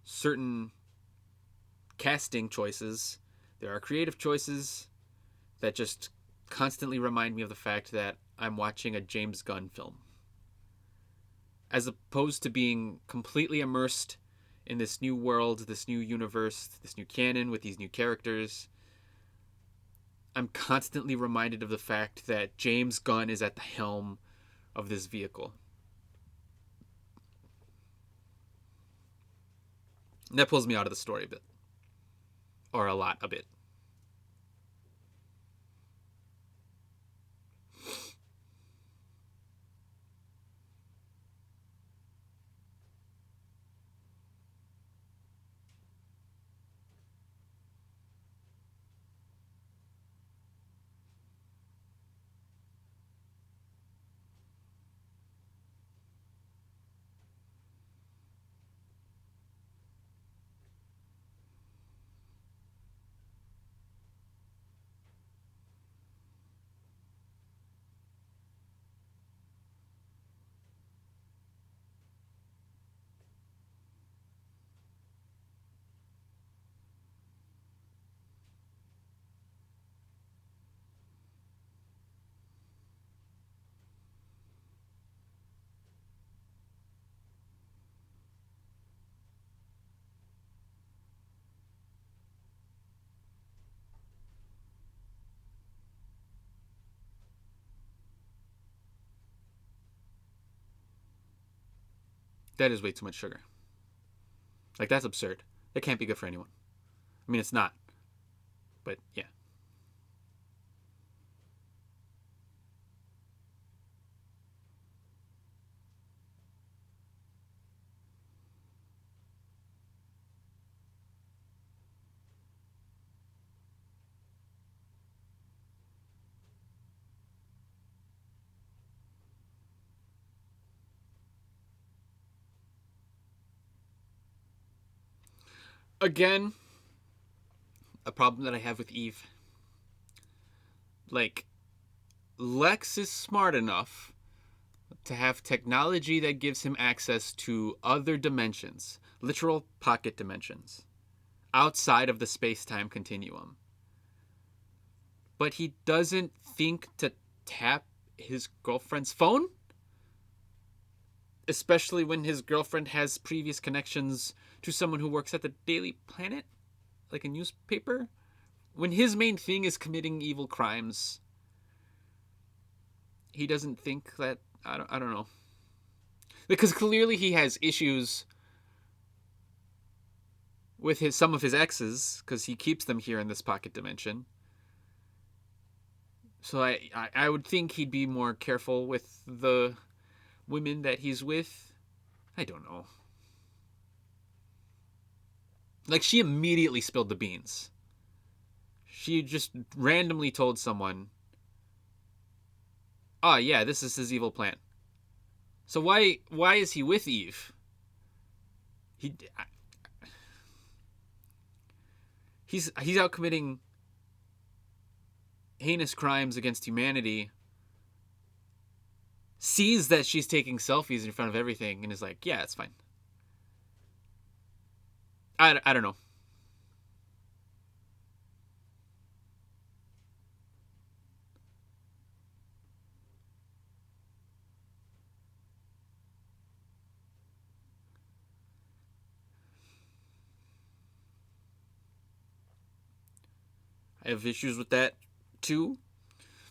certain casting choices, there are creative choices that just constantly remind me of the fact that I'm watching a James Gunn film. As opposed to being completely immersed in this new world, this new universe, this new canon with these new characters, I'm constantly reminded of the fact that James Gunn is at the helm of this vehicle. And that pulls me out of the story a bit. Or a lot, a bit. That is way too much sugar. Like, that's absurd. That can't be good for anyone. I mean, it's not. But, yeah. Again, a problem that I have with Eve. Like, Lex is smart enough to have technology that gives him access to other dimensions, literal pocket dimensions, outside of the space-time continuum. But he doesn't think to tap his girlfriend's phone? Especially when his girlfriend has previous connections to someone who works at the Daily Planet, like a newspaper, when his main thing is committing evil crimes, he doesn't think that I don't know. Because clearly he has issues with some of his exes because he keeps them here in this pocket dimension. So I would think he'd be more careful with the women that he's with. I don't know. Like, she immediately spilled the beans. She just randomly told someone, "Oh yeah, this is his evil plan." So why is he with Eve? He he's out committing heinous crimes against humanity. Sees that she's taking selfies in front of everything and is like, "Yeah, it's fine." I don't know. I have issues with that too,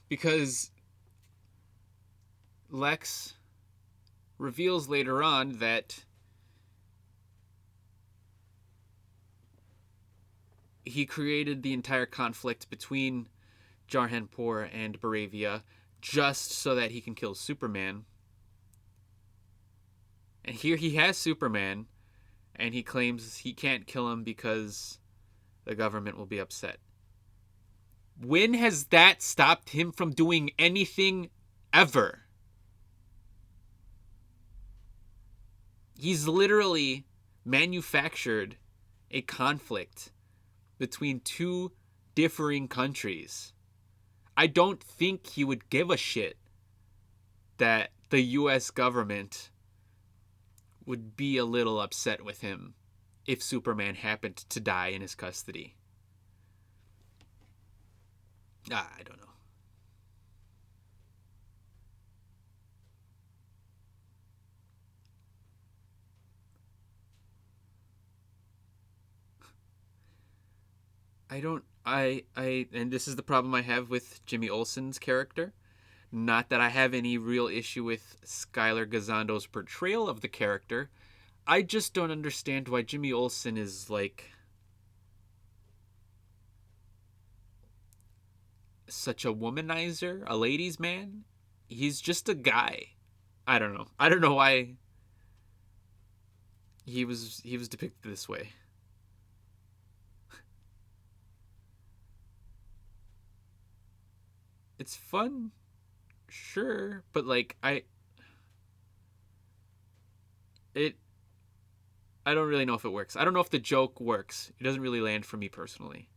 because Lex reveals later on that he created the entire conflict between Jarhanpur and Baravia just so that he can kill Superman. And here he has Superman, and he claims he can't kill him because the government will be upset. When has that stopped him from doing anything ever? He's literally manufactured a conflict between two differing countries. I don't think he would give a shit that the US government would be a little upset with him if Superman happened to die in his custody. I don't know. And this is the problem I have with Jimmy Olsen's character. Not that I have any real issue with Skylar Gazando's portrayal of the character. I just don't understand why Jimmy Olsen is like such a womanizer, a ladies' man. He's just a guy. I don't know. I don't know why he was depicted this way. It's fun, sure, but like it I don't really know if it works. I don't know if the joke works. It doesn't really land for me personally.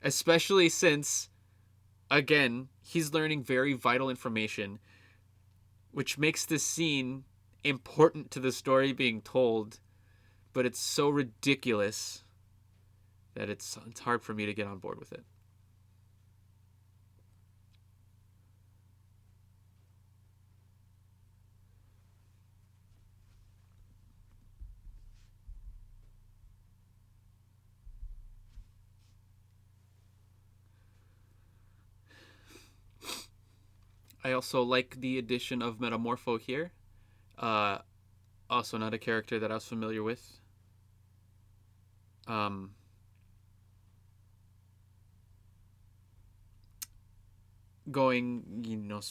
Especially since, again, he's learning very vital information, which makes this scene important to the story being told, but it's so ridiculous that it's hard for me to get on board with it. I also like the addition of Metamorpho here. Uh, Also, not a character that I was familiar with. Um, Going,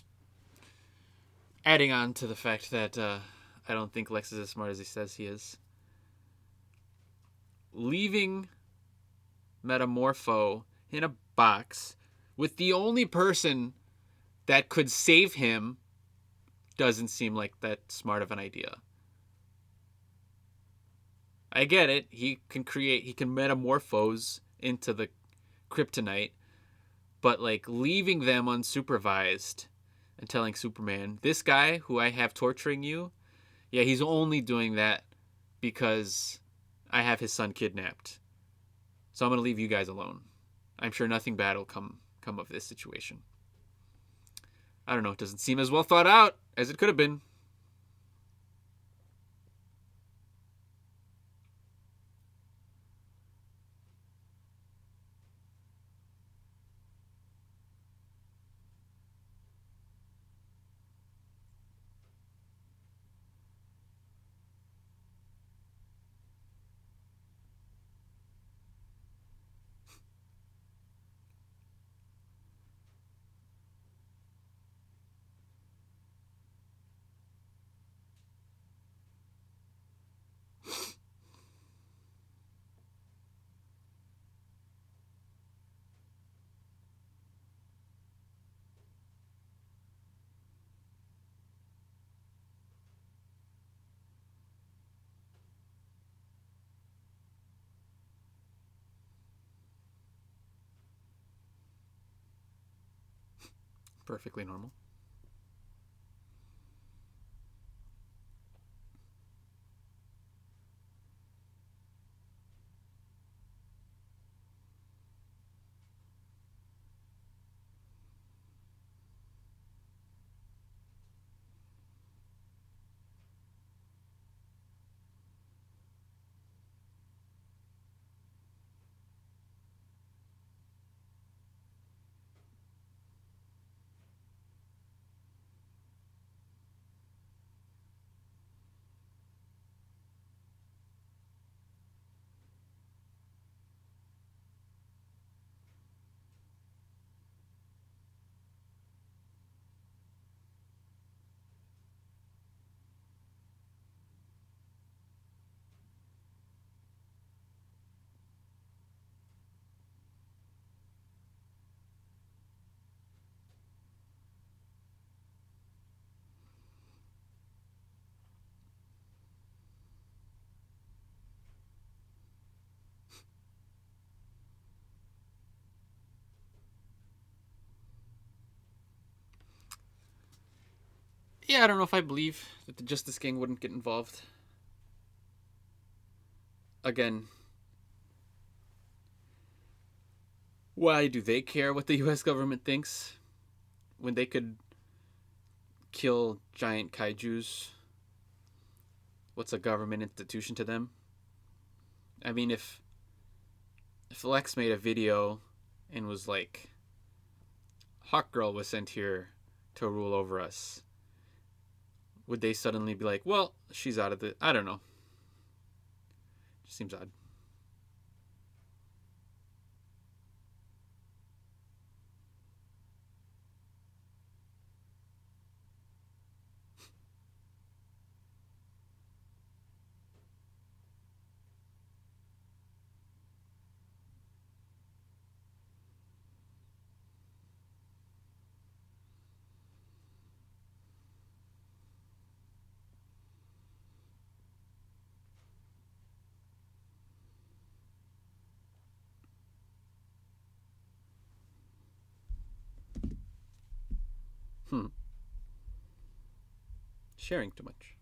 adding on to the fact that I don't think Lex is as smart as he says he is. Leaving Metamorpho in a box with the only person that could save him doesn't seem like that smart of an idea. I get it. He can metamorphose into the kryptonite, but like leaving them unsupervised and telling Superman, "This guy who I have torturing you, yeah, he's only doing that because I have his son kidnapped. So I'm going to leave you guys alone. I'm sure nothing bad will come of this situation." I don't know. It doesn't seem as well thought out as it could have been. Perfectly normal. Yeah, I don't know if I believe that the Justice Gang wouldn't get involved. Again, why do they care what the U.S. government thinks when they could kill giant kaijus? What's a government institution to them? I mean, if Lex made a video and was like, Hawkgirl was sent here to rule over us, would they suddenly be like, well, she's out of the... I don't know. Just seems odd. Hmm. Sharing too much.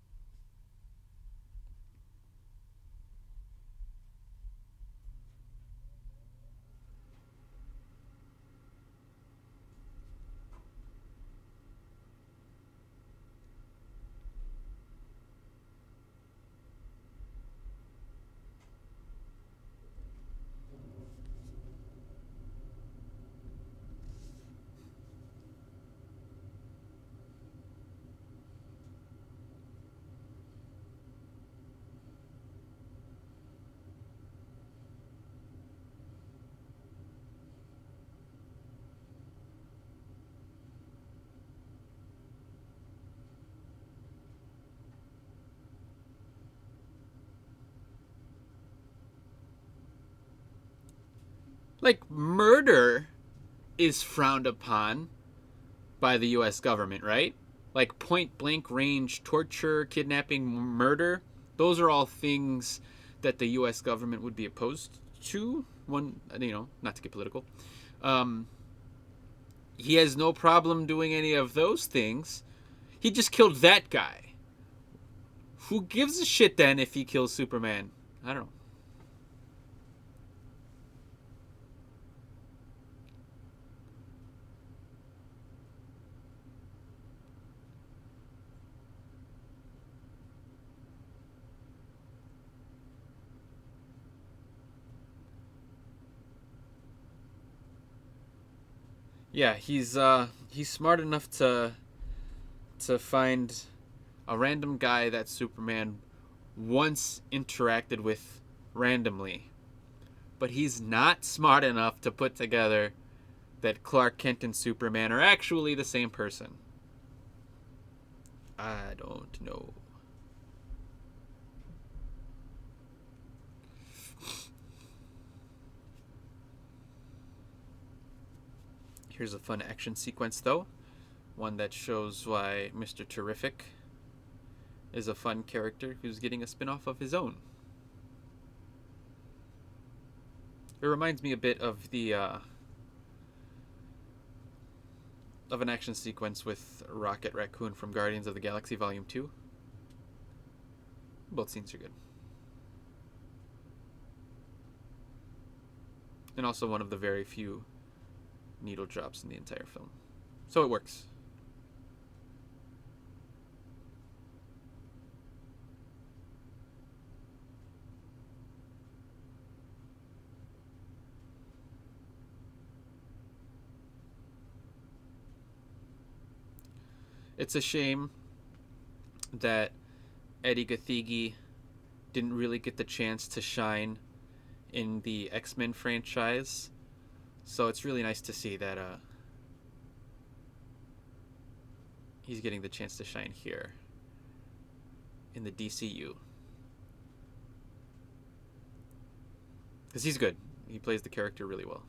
Like, murder is frowned upon by the U.S. government, right? Like point blank range torture, kidnapping, murder. Those are all things that the U.S. government would be opposed to. One, not to get political. Um, he has no problem doing any of those things. He just killed that guy. Who gives a shit then if he kills Superman? I don't know. Yeah, he's smart enough to find a random guy that Superman once interacted with randomly. But he's not smart enough to put together that Clark Kent and Superman are actually the same person. I don't know. Here's a fun action sequence, though. One that shows why Mr. Terrific is a fun character who's getting a spin-off of his own. It reminds me a bit of of an action sequence with Rocket Raccoon from Guardians of the Galaxy Volume 2. Both scenes are good. And also one of the very few needle drops in the entire film. So it works. It's a shame that Eddie Gathegi didn't really get the chance to shine in the X-Men franchise. So it's really nice to see that he's getting the chance to shine here in the DCU. Because he's good. He plays the character really well.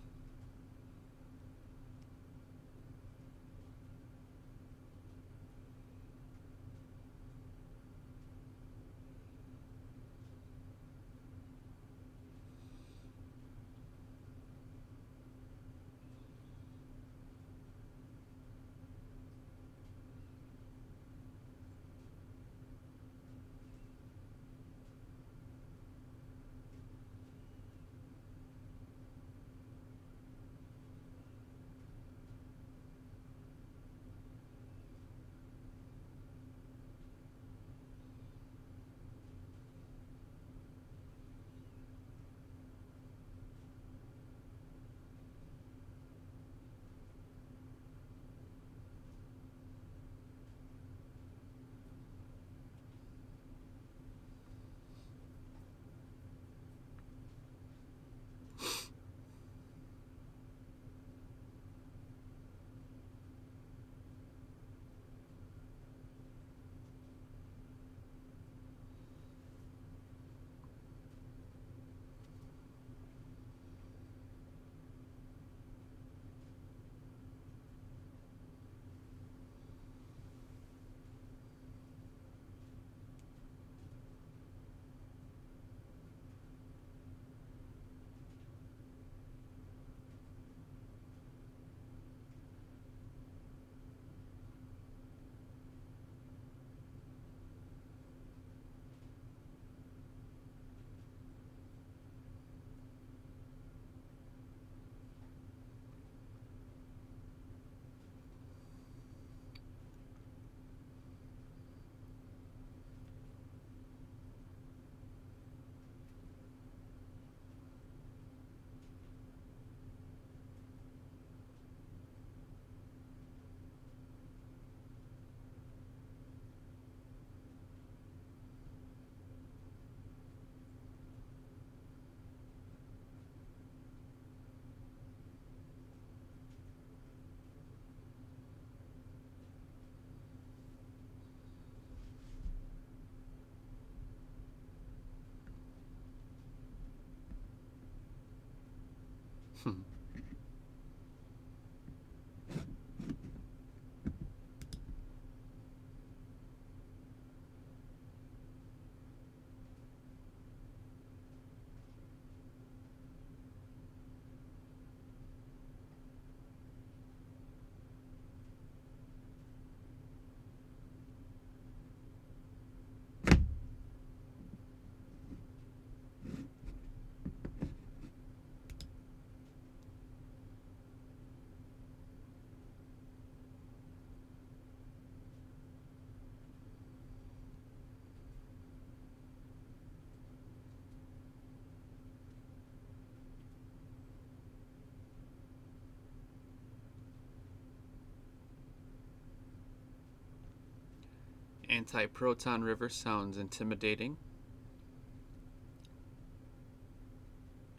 Anti-proton river sounds intimidating.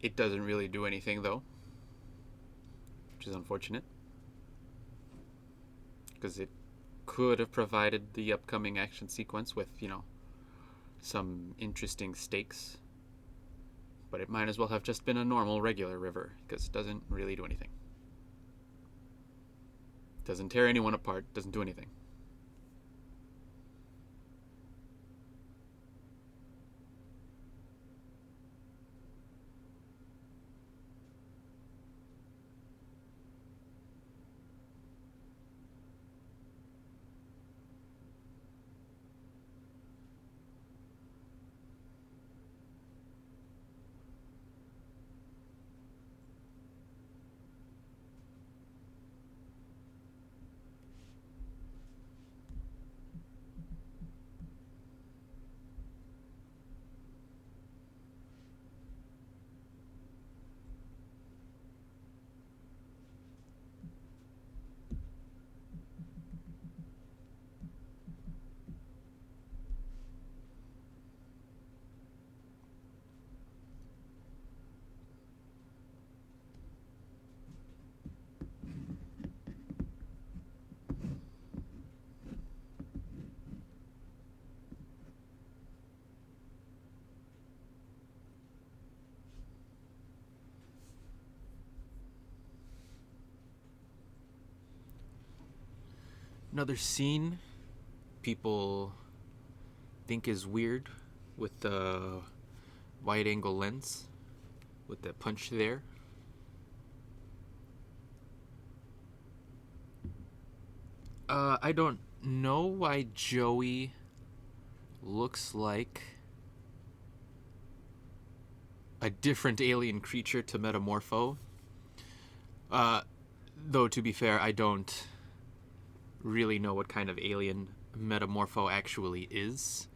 It doesn't really do anything though, which is unfortunate, because it could have provided the upcoming action sequence with, some interesting stakes. But it might as well have just been a normal, regular river, because it doesn't really do anything. Doesn't tear anyone apart, doesn't do anything. Another scene people think is weird with the wide angle lens with the punch there. I don't know why Joey looks like a different alien creature to Metamorpho. Though, to be fair, I don't really know what kind of alien Metamorpho actually is.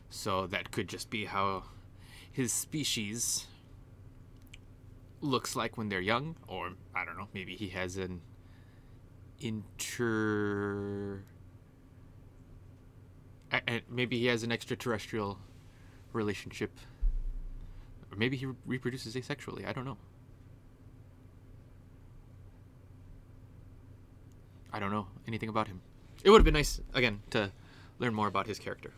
So that could just be how his species looks like when they're young. Or, I don't know, maybe he has an maybe he has an extraterrestrial relationship. Or maybe he reproduces asexually. I don't know. I don't know anything about him. It would have been nice, again, to learn more about his character.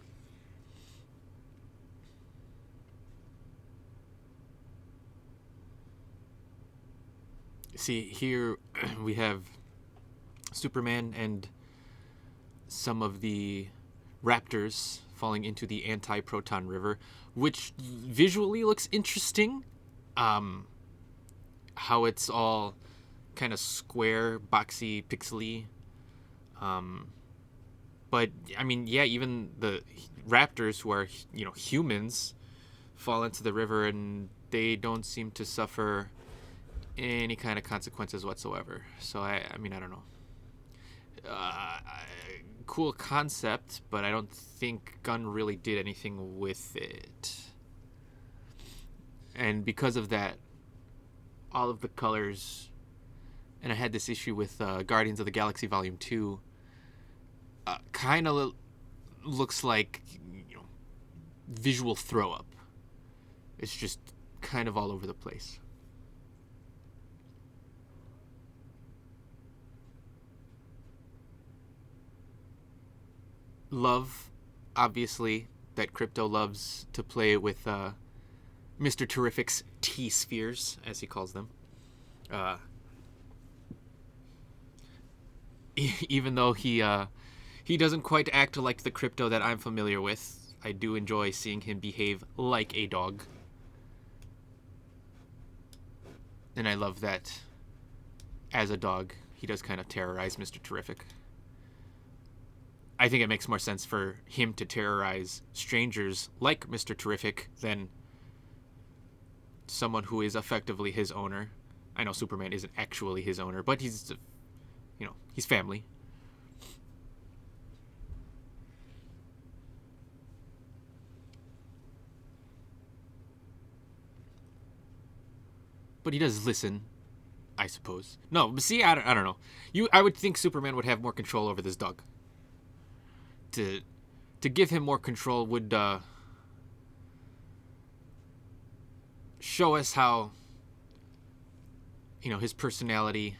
See, here we have Superman and some of the raptors falling into the anti-proton river, which visually looks interesting. How it's all kind of square, boxy, pixely. But I mean, yeah, even the raptors, who are humans, fall into the river and they don't seem to suffer any kind of consequences whatsoever. So I mean, I don't know. Cool concept, but I don't think Gunn really did anything with it. And because of that, all of the colors, and I had this issue with Guardians of the Galaxy Volume 2, kind of looks like visual throw up. It's just kind of all over the place. Love, obviously, that Krypto loves to play with Mr. Terrific's T-spheres, as he calls them. Even though he doesn't quite act like the Krypto that I'm familiar with, I do enjoy seeing him behave like a dog. And I love that, as a dog, he does kind of terrorize Mr. Terrific. I think it makes more sense for him to terrorize strangers like Mr. Terrific than someone who is effectively his owner. I know Superman isn't actually his owner, but he's family. But he does listen, I suppose. No, but see, I don't know. I would think Superman would have more control over this dog. To give him more control would show us how his personality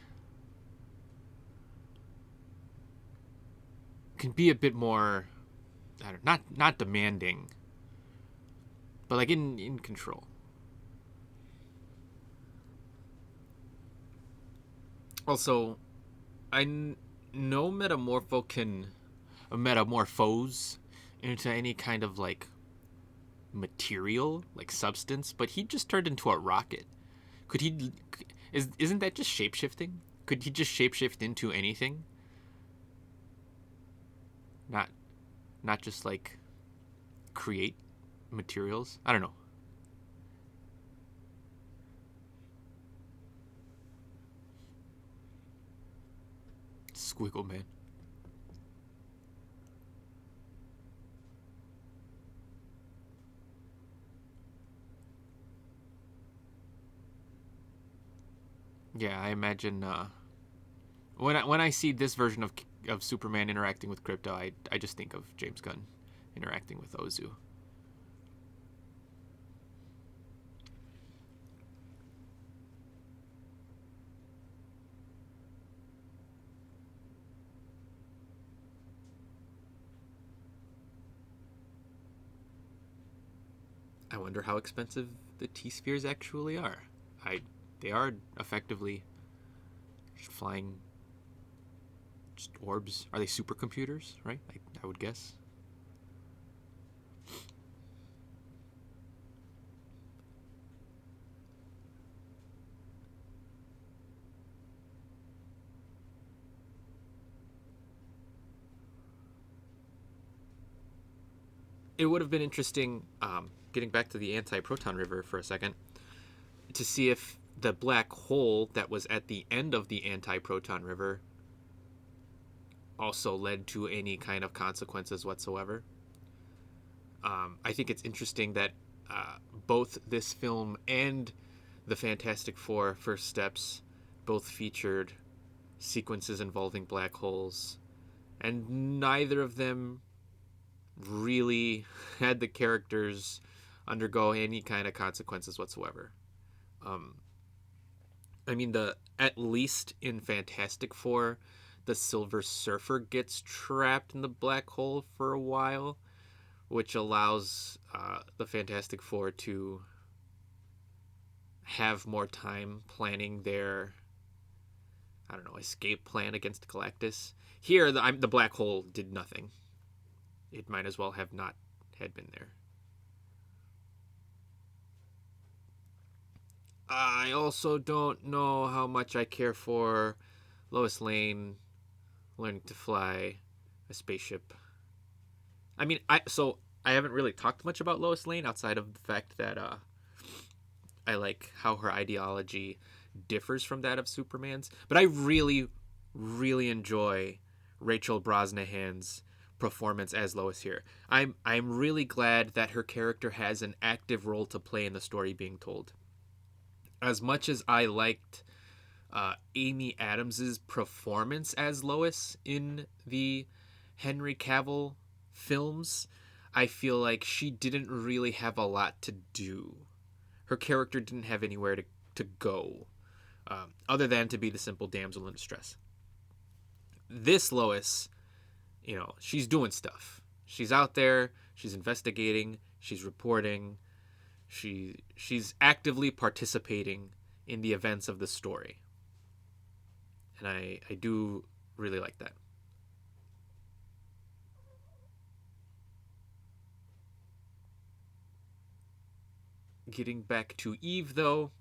can be a bit more, not demanding, but like in control. Also, I know metamorphose into any kind of like material, like substance, but he just turned into a rocket. Could he? Isn't that just shapeshifting? Could he just shapeshift into anything? Not just like create materials. I don't know. Squiggle Man. Yeah, I imagine when I see this version of Superman interacting with Krypto, I just think of James Gunn interacting with Ozu. I wonder how expensive the T-spheres actually are. They are effectively flying Just orbs. Are they supercomputers? Right. I would guess. It would have been interesting, getting back to the anti-proton river for a second, to see if the black hole that was at the end of the anti-proton river also led to any kind of consequences whatsoever. I think it's interesting that both this film and the Fantastic Four First Steps both featured sequences involving black holes, and neither of them really had the characters undergo any kind of consequences whatsoever. Um, I mean, the at least in Fantastic Four, the Silver Surfer gets trapped in the black hole for a while, which allows the Fantastic Four to have more time planning their, I don't know, escape plan against Galactus. Here, the black hole did nothing. It might as well have not had been there. I also don't know how much I care for Lois Lane learning to fly a spaceship. I mean, I haven't really talked much about Lois Lane outside of the fact that I like how her ideology differs from that of Superman's. But I really, really enjoy Rachel Brosnahan's performance as Lois here. I'm really glad that her character has an active role to play in the story being told. As much as I liked Amy Adams's performance as Lois in the Henry Cavill films, I feel like she didn't really have a lot to do. Her character didn't have anywhere to go, other than to be the simple damsel in distress. This Lois, she's doing stuff. She's out there, she's investigating, she's reporting, she's actively participating in the events of the story. And I do really like that. Getting back to Eve though,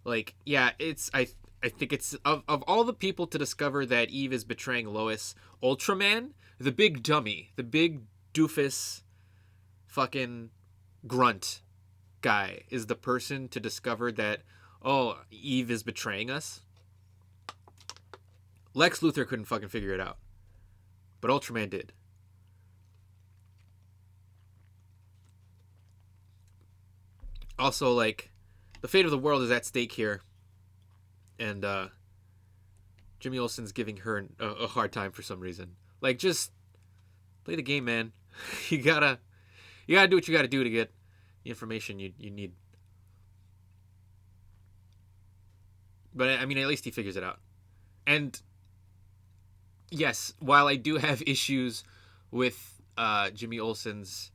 like, yeah, I think it's of all the people to discover that Eve is betraying Lois, Ultraman, the big dummy, the big doofus fucking grunt guy is the person to discover that, oh, Eve is betraying us. Lex Luthor couldn't fucking figure it out, but Ultraman did. Also, like, the fate of the world is at stake here, and Jimmy Olsen's giving her a hard time for some reason. Like, just play the game, man. you gotta do what you gotta do to get the information you need. But I mean, at least he figures it out. And yes, while I do have issues with Jimmy Olsen's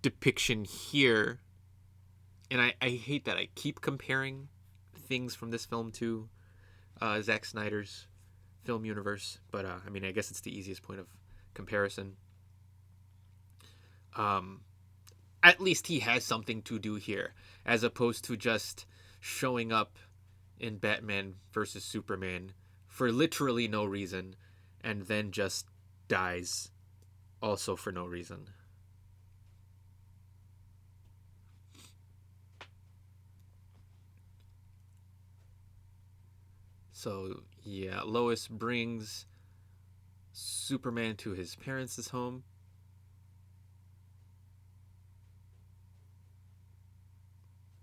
depiction here, and I hate that I keep comparing things from this film to Zack Snyder's film universe, but I mean, I guess it's the easiest point of comparison. At least he has something to do here, as opposed to just showing up in Batman versus Superman for literally no reason, and then just dies also for no reason. So, yeah, Lois brings Superman to his parents' home.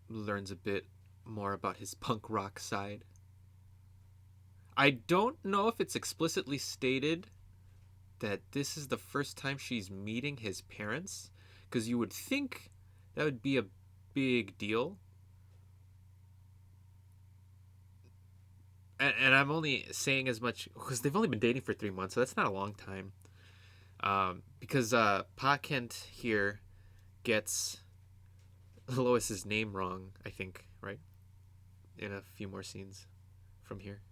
Learns a bit more about his punk rock side. I don't know if it's explicitly stated that this is the first time she's meeting his parents, because you would think that would be a big deal. And I'm only saying as much because they've only been dating for 3 months, so that's not a long time. Because Pa Kent here gets Lois's name wrong, I think, right? In a few more scenes from here.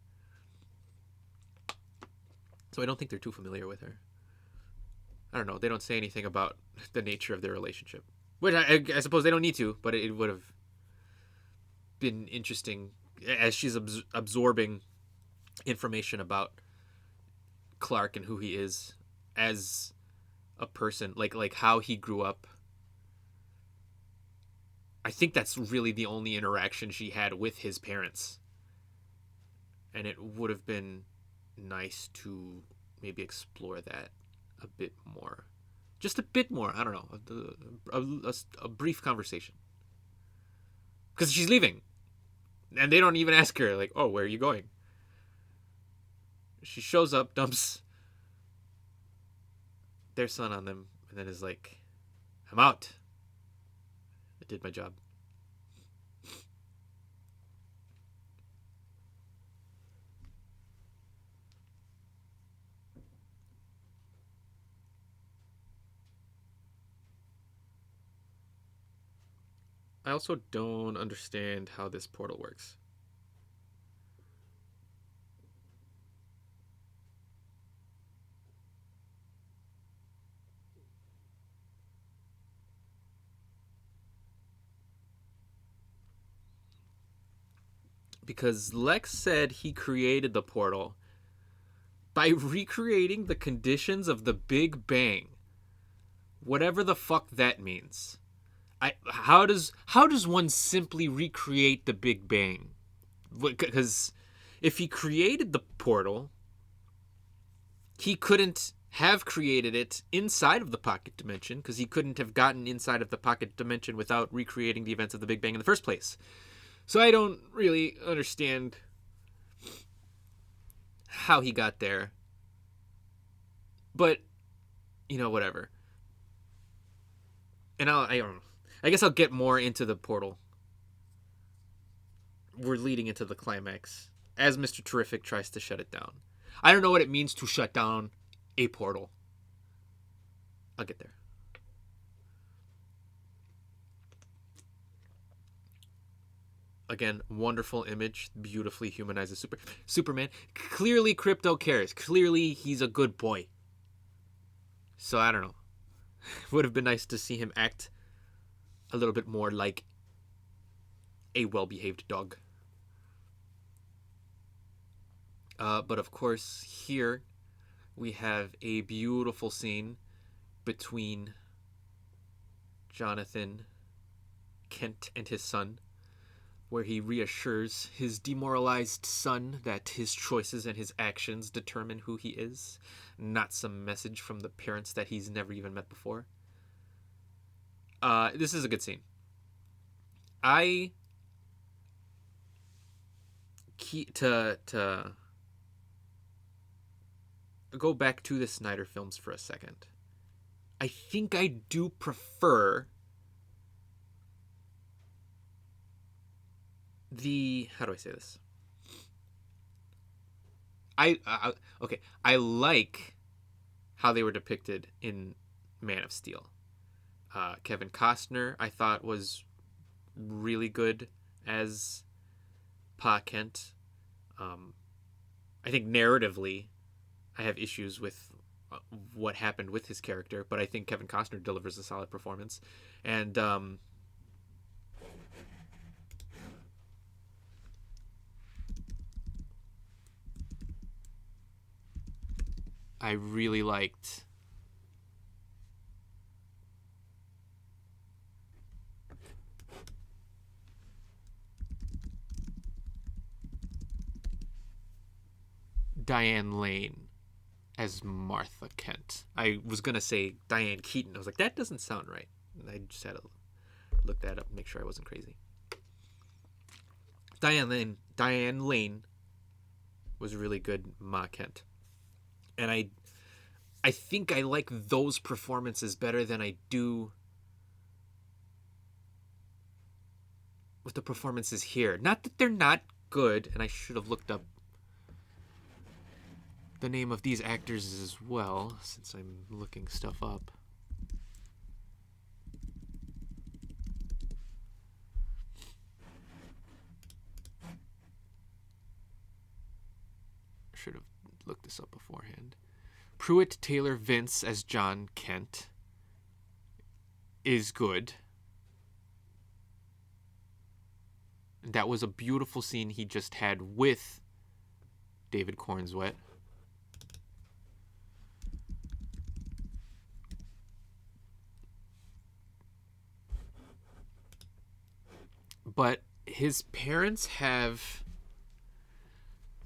So I don't think they're too familiar with her. I don't know. They don't say anything about the nature of their relationship. Which I suppose they don't need to, but it would have been interesting as she's absorbing information about Clark and who he is as a person, like how he grew up. I think that's really the only interaction she had with his parents. And it would have been nice to maybe explore that a bit more. Just a bit more. I don't know. A brief conversation. Because she's leaving. And they don't even ask her, like, oh, where are you going? She shows up, dumps their son on them, and then is like, I'm out. I did my job. I also don't understand how this portal works. Because Lex said he created the portal by recreating the conditions of the Big Bang. Whatever the fuck that means. How does one simply recreate the Big Bang? Because if he created the portal, he couldn't have created it inside of the pocket dimension, because he couldn't have gotten inside of the pocket dimension without recreating the events of the Big Bang in the first place. So I don't really understand how he got there. But, whatever. And I guess I'll get more into the portal. We're leading into the climax as Mr. Terrific tries to shut it down. I don't know what it means to shut down a portal. I'll get there. Again, wonderful image, beautifully humanizes Superman. Clearly Krypto cares. Clearly he's a good boy. So I don't know. Would have been nice to see him act a little bit more like a well-behaved dog. But of course, here we have a beautiful scene between Jonathan Kent and his son, where he reassures his demoralized son that his choices and his actions determine who he is, not some message from the parents that he's never even met before. This is a good scene. To go back to the Snyder films for a second. I think I do prefer how do I say this? I like how they were depicted in Man of Steel. Kevin Costner, I thought, was really good as Pa Kent. I think narratively, I have issues with what happened with his character, but I think Kevin Costner delivers a solid performance. And I really liked Diane Lane as Martha Kent. I was going to say Diane Keaton. I was like, that doesn't sound right. And I just had to look that up and make sure I wasn't crazy. Diane Lane was really good Ma Kent. And I think I like those performances better than I do with the performances here. Not that they're not good, and I should have looked up the name of these actors as well, since I'm looking stuff up. Should have look this up beforehand. Pruitt Taylor Vince as John Kent is good. That was a beautiful scene he just had with David Cornswet. But his parents have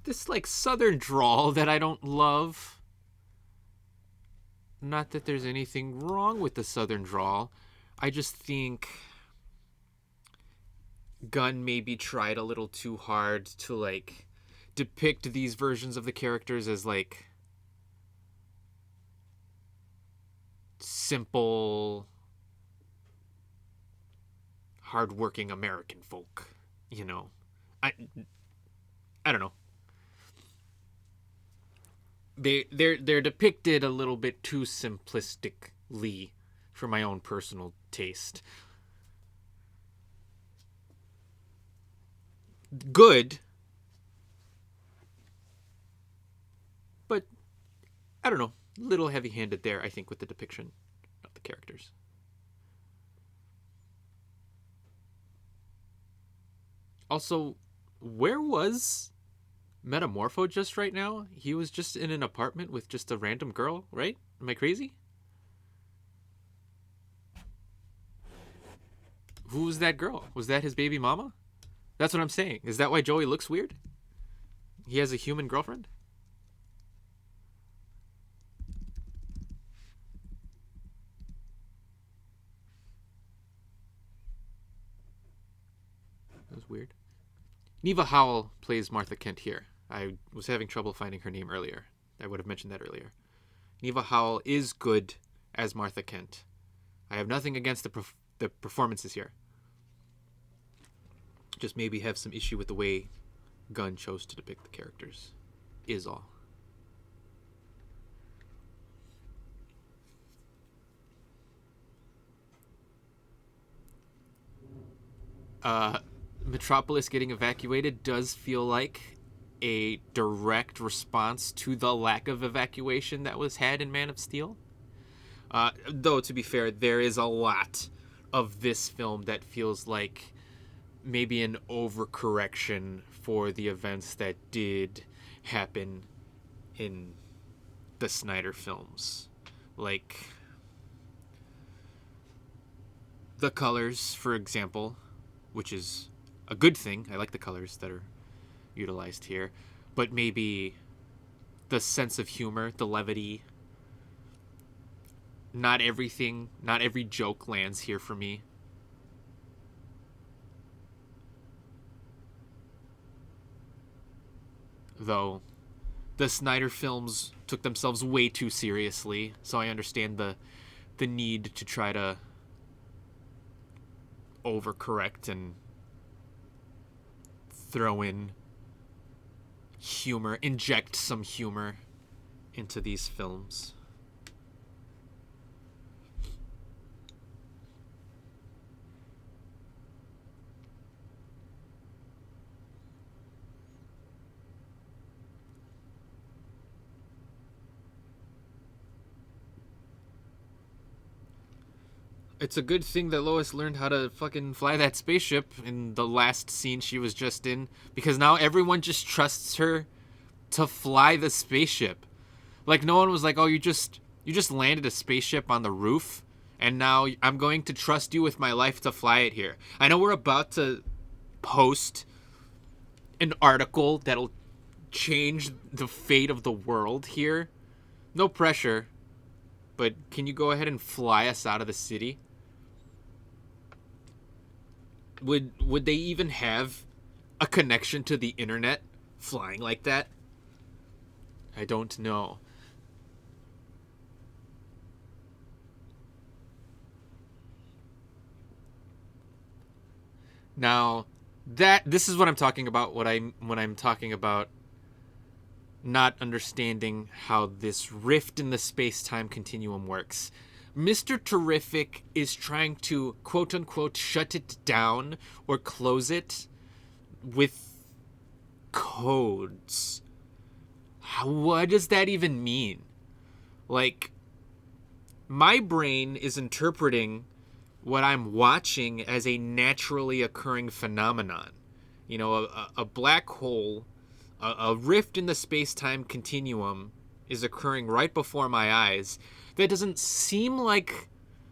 this like southern drawl that I don't love. Not that there's anything wrong with the southern drawl. I just think Gunn maybe tried a little too hard to like depict these versions of the characters as like simple, hardworking American folk, you know. I don't know. They're depicted a little bit too simplistically for my own personal taste. Good, but I don't know, a little heavy-handed there, I think, with the depiction of the characters. Also, where was Metamorpho just right now? He was just in an apartment with just a random girl, right? Am I crazy? Who was that girl? Was that his baby mama? That's what I'm saying. Is that why Joey looks weird? He has a human girlfriend? That was weird. Neva Howell plays Martha Kent here. I was having trouble finding her name earlier. I would have mentioned that earlier. Neva Howell is good as Martha Kent. I have nothing against the performances here. Just maybe have some issue with the way Gunn chose to depict the characters, is all. Metropolis getting evacuated does feel like a direct response to the lack of evacuation that was had in Man of Steel. Though, to be fair, there is a lot of this film that feels like maybe an overcorrection for the events that did happen in the Snyder films. Like the colors, for example, which is a good thing. I like the colors that are utilized here. But maybe the sense of humor, the levity. Not every joke lands here for me. Though the Snyder films took themselves way too seriously, so I understand the need to try to overcorrect and throw in humor, inject some humor into these films. It's a good thing that Lois learned how to fucking fly that spaceship in the last scene she was just in, because now everyone just trusts her to fly the spaceship. Like, no one was like, oh, you just landed a spaceship on the roof, and now I'm going to trust you with my life to fly it here. I know we're about to post an article that'll change the fate of the world here. No pressure, but can you go ahead and fly us out of the city? Would they even have a connection to the internet flying like that? I don't know. Now, this is what I'm talking about when I'm talking about not understanding how this rift in the space-time continuum works. Mr. Terrific is trying to quote-unquote shut it down or close it with codes. what does that even mean? Like, my brain is interpreting what I'm watching as a naturally occurring phenomenon. You know, a black hole, a rift in the space-time continuum is occurring right before my eyes. That doesn't seem like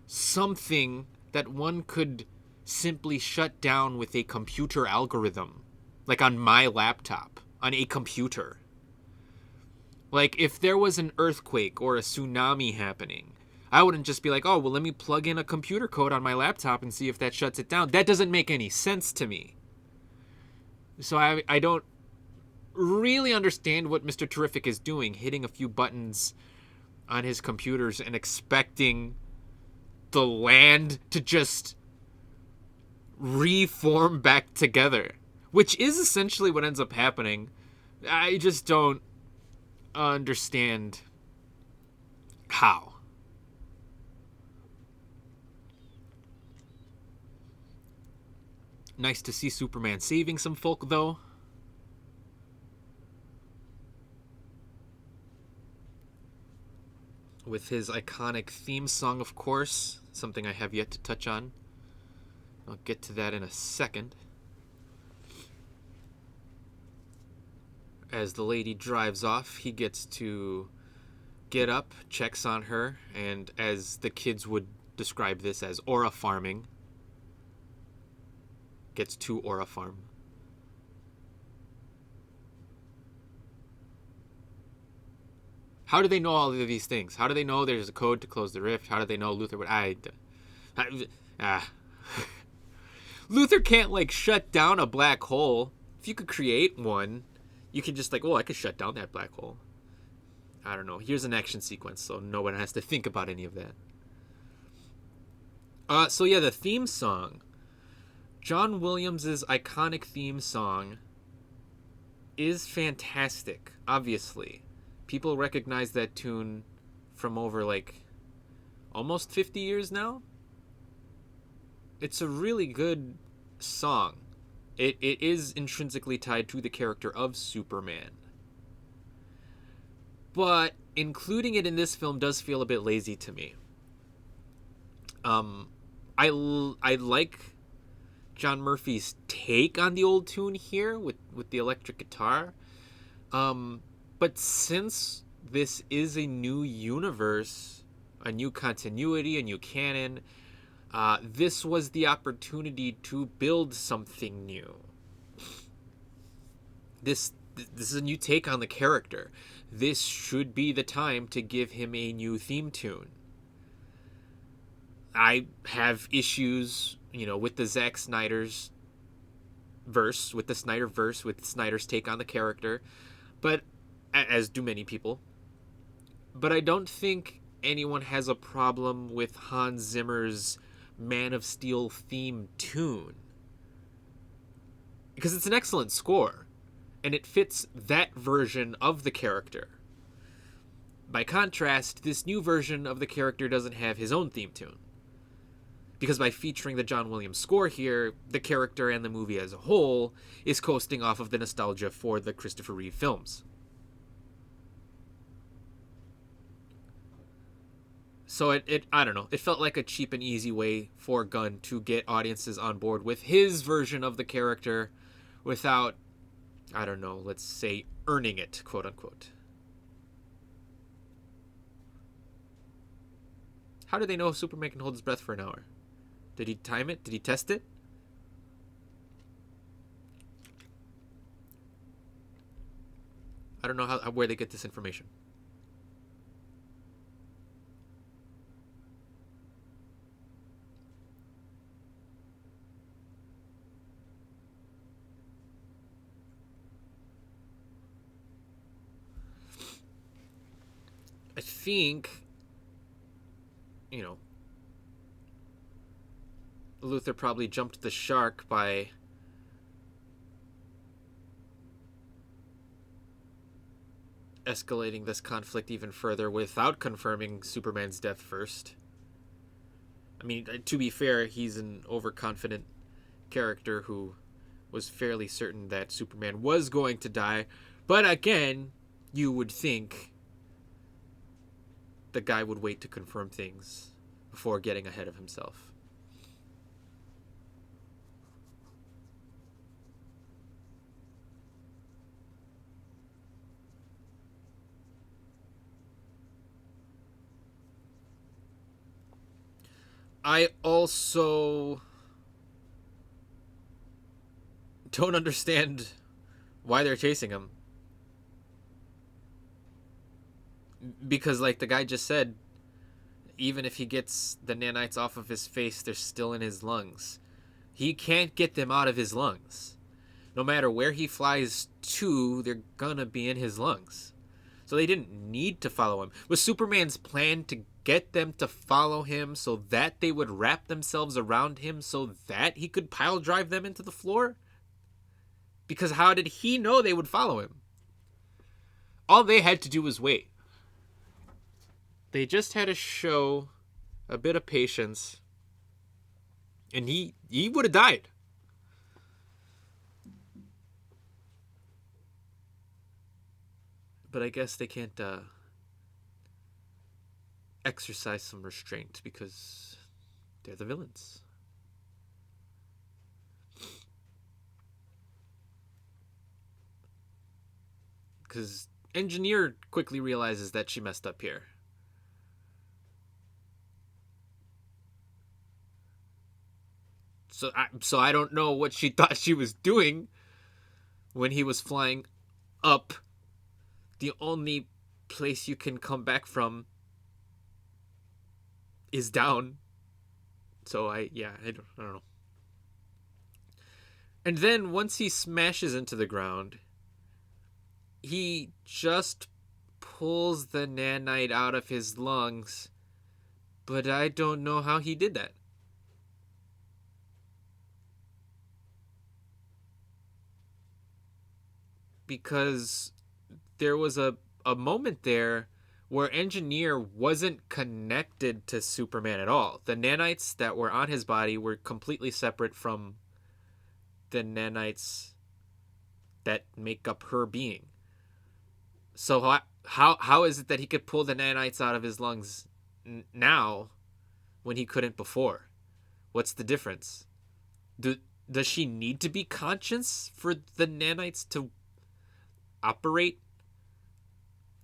something that one could simply shut down with a computer algorithm, like on my laptop, on a computer. Like, if there was an earthquake or a tsunami happening, I wouldn't just be like, oh, well, let me plug in a computer code on my laptop and see if that shuts it down. That doesn't make any sense to me. So I don't really understand what Mr. Terrific is doing, hitting a few buttons on his computers and expecting the land to just reform back together, which is essentially what ends up happening. I just don't understand how. Nice to see Superman saving some folk, though. With his iconic theme song, of course, something I have yet to touch on. I'll get to that in a second. As the lady drives off, he gets to get up, checks on her, and as the kids would describe this as aura farming, gets to aura farm. How do they know all of these things? How do they know there's a code to close the rift? How do they know Luthor would... Luthor can't, like, shut down a black hole. If you could create one, you could just, like, oh, I could shut down that black hole. I don't know. Here's an action sequence, so no one has to think about any of that. So yeah, the theme song. John Williams' iconic theme song is fantastic, obviously. People recognize that tune from over, like, almost 50 years now. It's a really good song. It is intrinsically tied to the character of Superman. But including it in this film does feel a bit lazy to me. I like John Murphy's take on the old tune here with the electric guitar. But since this is a new universe, a new continuity, a new canon, this was the opportunity to build something new. This is a new take on the character. This should be the time to give him a new theme tune. I have issues, with the Zack Snyder's verse, with the Snyderverse, with Snyder's take on the character, but as do many people. But I don't think anyone has a problem with Hans Zimmer's Man of Steel theme tune, because it's an excellent score and it fits that version of the character. By contrast, this new version of the character doesn't have his own theme tune, because by featuring the John Williams score here, the character and the movie as a whole is coasting off of the nostalgia for the Christopher Reeve films. So I don't know, it felt like a cheap and easy way for Gunn to get audiences on board with his version of the character without, I don't know, let's say earning it, quote unquote. How do they know if Superman can hold his breath for an hour? Did he time it? Did he test it? I don't know where they get this information. I think, Luthor probably jumped the shark by escalating this conflict even further without confirming Superman's death first. I mean, to be fair, he's an overconfident character who was fairly certain that Superman was going to die. But again, you would think the guy would wait to confirm things before getting ahead of himself. I also don't understand why they're chasing him. Because, like the guy just said, even if he gets the nanites off of his face, they're still in his lungs. He can't get them out of his lungs. No matter where he flies to, they're gonna be in his lungs. So they didn't need to follow him. Was Superman's plan to get them to follow him so that they would wrap themselves around him so that he could pile drive them into the floor? Because how did he know they would follow him? All they had to do was wait. They just had to show a bit of patience, and he would have died. But I guess they can't exercise some restraint because they're the villains. Because Engineer quickly realizes that she messed up here. So I don't know what she thought she was doing when he was flying up. The only place you can come back from is down. So I don't know. And then once he smashes into the ground, he just pulls the nanite out of his lungs, but I don't know how he did that. Because there was a moment there where Engineer wasn't connected to Superman at all. The nanites that were on his body were completely separate from the nanites that make up her being. So how is it that he could pull the nanites out of his lungs now when he couldn't before? What's the difference? Does she need to be conscious for the nanites to operate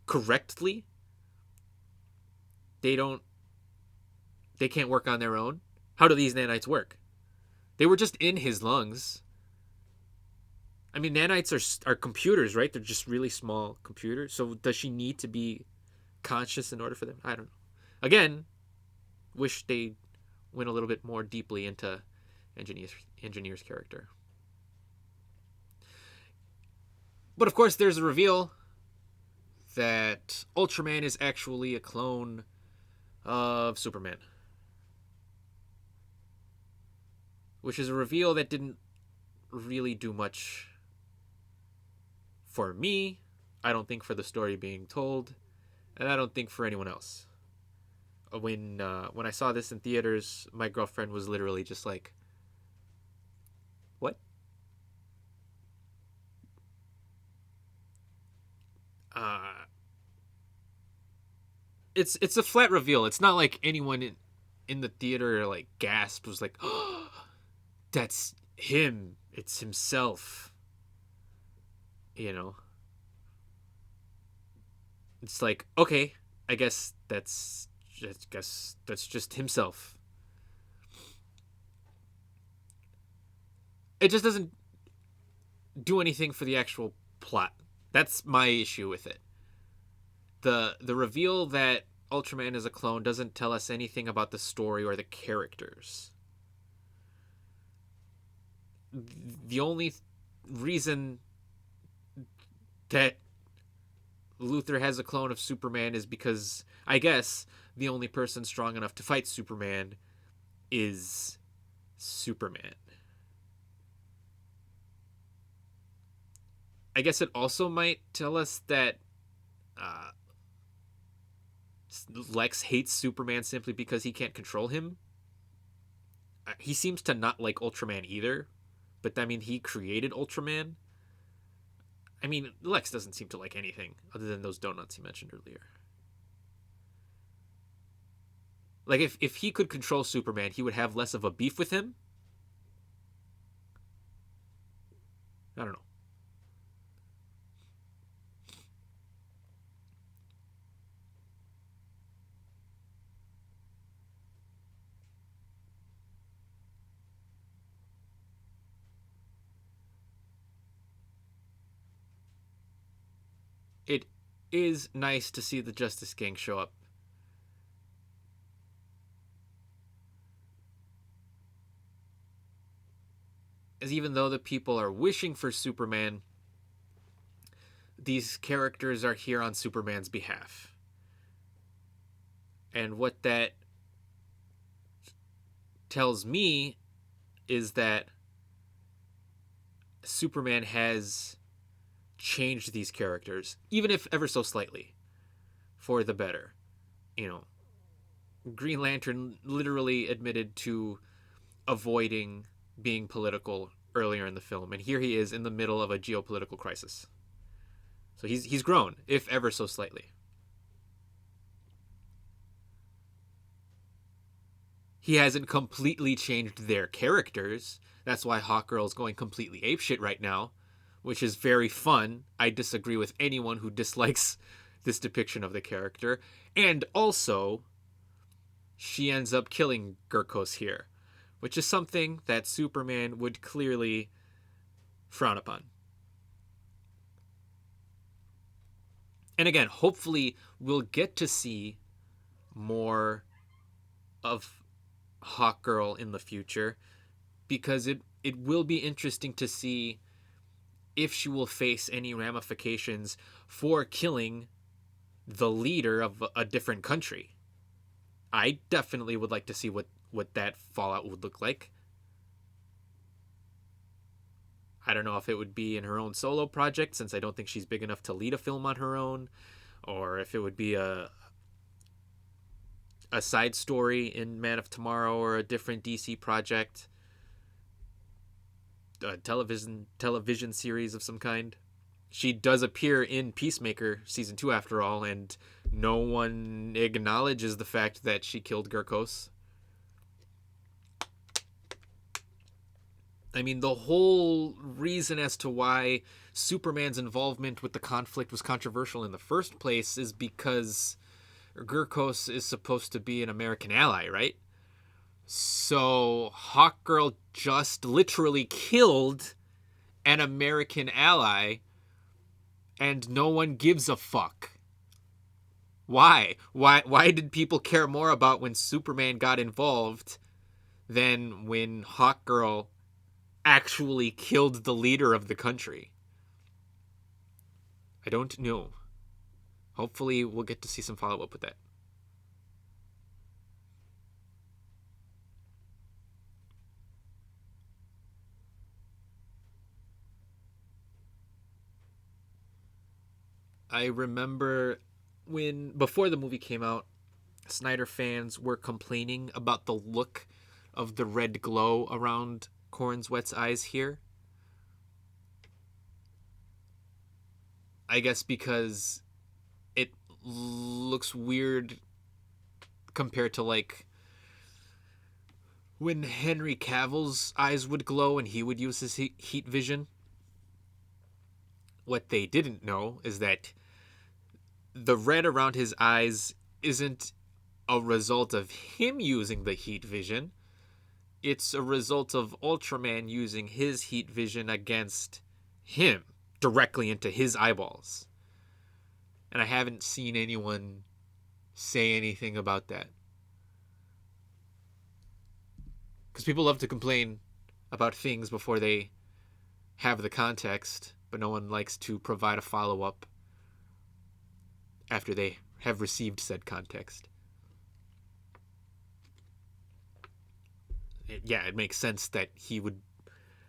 correctly? They can't work on their own. How do these nanites work? They were just in his lungs. I mean, nanites are computers, right? They're just really small computers. So does she need to be conscious in order for them? I don't know. Again, wish they went a little bit more deeply into Engineer's character. But of course, there's a reveal that Ultraman is actually a clone of Superman. Which is a reveal that didn't really do much for me. I don't think for the story being told, and I don't think for anyone else. When I saw this in theaters, my girlfriend was literally just like, "What?" It's a flat reveal. It's not like anyone in the theater like gasped, was like, "Oh, that's him. It's himself." You know. It's like, okay, I guess that's just himself. It just doesn't do anything for the actual plot. That's my issue with it. The reveal that Ultraman is a clone doesn't tell us anything about the story or the characters. The only reason that Luthor has a clone of Superman is because, I guess, the only person strong enough to fight Superman is Superman. I guess it also might tell us that Lex hates Superman simply because he can't control him. He seems to not like Ultraman either, but I mean, he created Ultraman. I mean, Lex doesn't seem to like anything other than those donuts he mentioned earlier. Like, if he could control Superman, he would have less of a beef with him. I don't know. It is nice to see the Justice Gang show up. As even though the people are wishing for Superman, these characters are here on Superman's behalf. And what that tells me is that Superman has changed these characters, even if ever so slightly, for the better. You know, Green Lantern literally admitted to avoiding being political earlier in the film, and here he is in the middle of a geopolitical crisis. So he's grown, if ever so slightly. He hasn't completely changed their characters. That's why Hawkgirl is going completely apeshit right now, which is very fun. I disagree with anyone who dislikes this depiction of the character. And also, she ends up killing Gurkos here, which is something that Superman would clearly frown upon. And again, hopefully, we'll get to see more of Hawkgirl in the future, because it will be interesting to see if she will face any ramifications for killing the leader of a different country. I definitely would like to see what that fallout would look like. I don't know if it would be in her own solo project, since I don't think she's big enough to lead a film on her own, or if it would be a side story in Man of Tomorrow or a different DC project, a television series of some kind. She does appear in Peacemaker season 2 after all, and no one acknowledges the fact that she killed Gurkos. I mean, the whole reason as to why Superman's involvement with the conflict was controversial in the first place is because Gurkos is supposed to be an American ally, right? So Hawkgirl just literally killed an American ally, and no one gives a fuck. Why? Why did people care more about when Superman got involved than when Hawkgirl actually killed the leader of the country? I don't know. Hopefully we'll get to see some follow-up with that. I remember when, before the movie came out, Snyder fans were complaining about the look of the red glow around Cornsweat's eyes here. I guess because it looks weird compared to, like, when Henry Cavill's eyes would glow and he would use his heat vision. What they didn't know is that the red around his eyes isn't a result of him using the heat vision. It's a result of Ultraman using his heat vision against him, directly into his eyeballs. And I haven't seen anyone say anything about that. Because people love to complain about things before they have the context, but no one likes to provide a follow-up after they have received said context. It makes sense that he would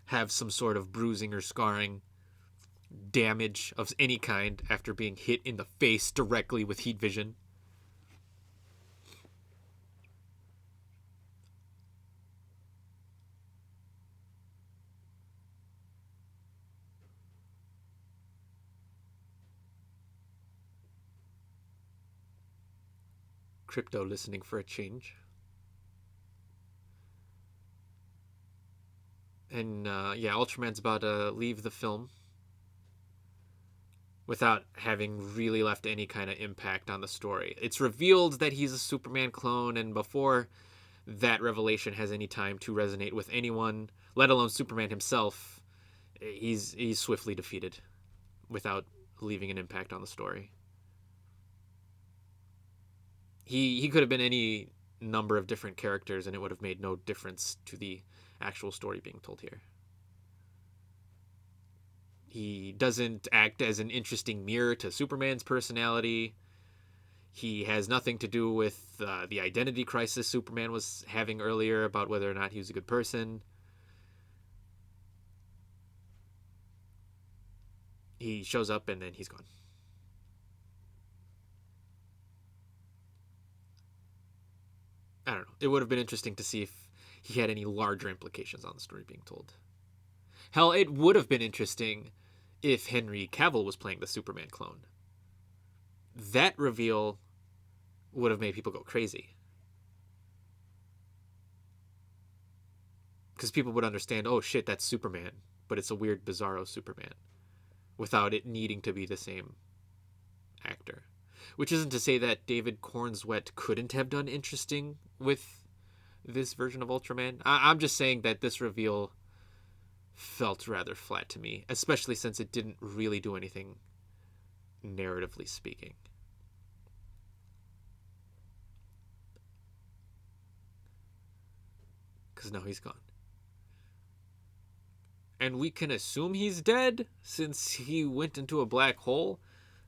have some sort of bruising or scarring, damage of any kind after being hit in the face directly with heat vision. Krypto listening for a change. And yeah, Ultraman's about to leave the film without having really left any kind of impact on the story. It's revealed that he's a Superman clone, and before that revelation has any time to resonate with anyone, let alone Superman himself, he's swiftly defeated without leaving an impact on the story. He could have been any number of different characters, and it would have made no difference to the actual story being told here. He doesn't act as an interesting mirror to Superman's personality. He has nothing to do with the identity crisis Superman was having earlier about whether or not he was a good person. He shows up and then he's gone. I don't know. It would have been interesting to see if he had any larger implications on the story being told. Hell, it would have been interesting if Henry Cavill was playing the Superman clone. That reveal would have made people go crazy. Because people would understand, oh shit, that's Superman, but it's a weird, bizarro Superman, without it needing to be the same actor. Which isn't to say that David Cornswet couldn't have done interesting with this version of Ultraman. I'm just saying that this reveal felt rather flat to me, especially since it didn't really do anything narratively speaking. Because now he's gone. And we can assume he's dead since he went into a black hole,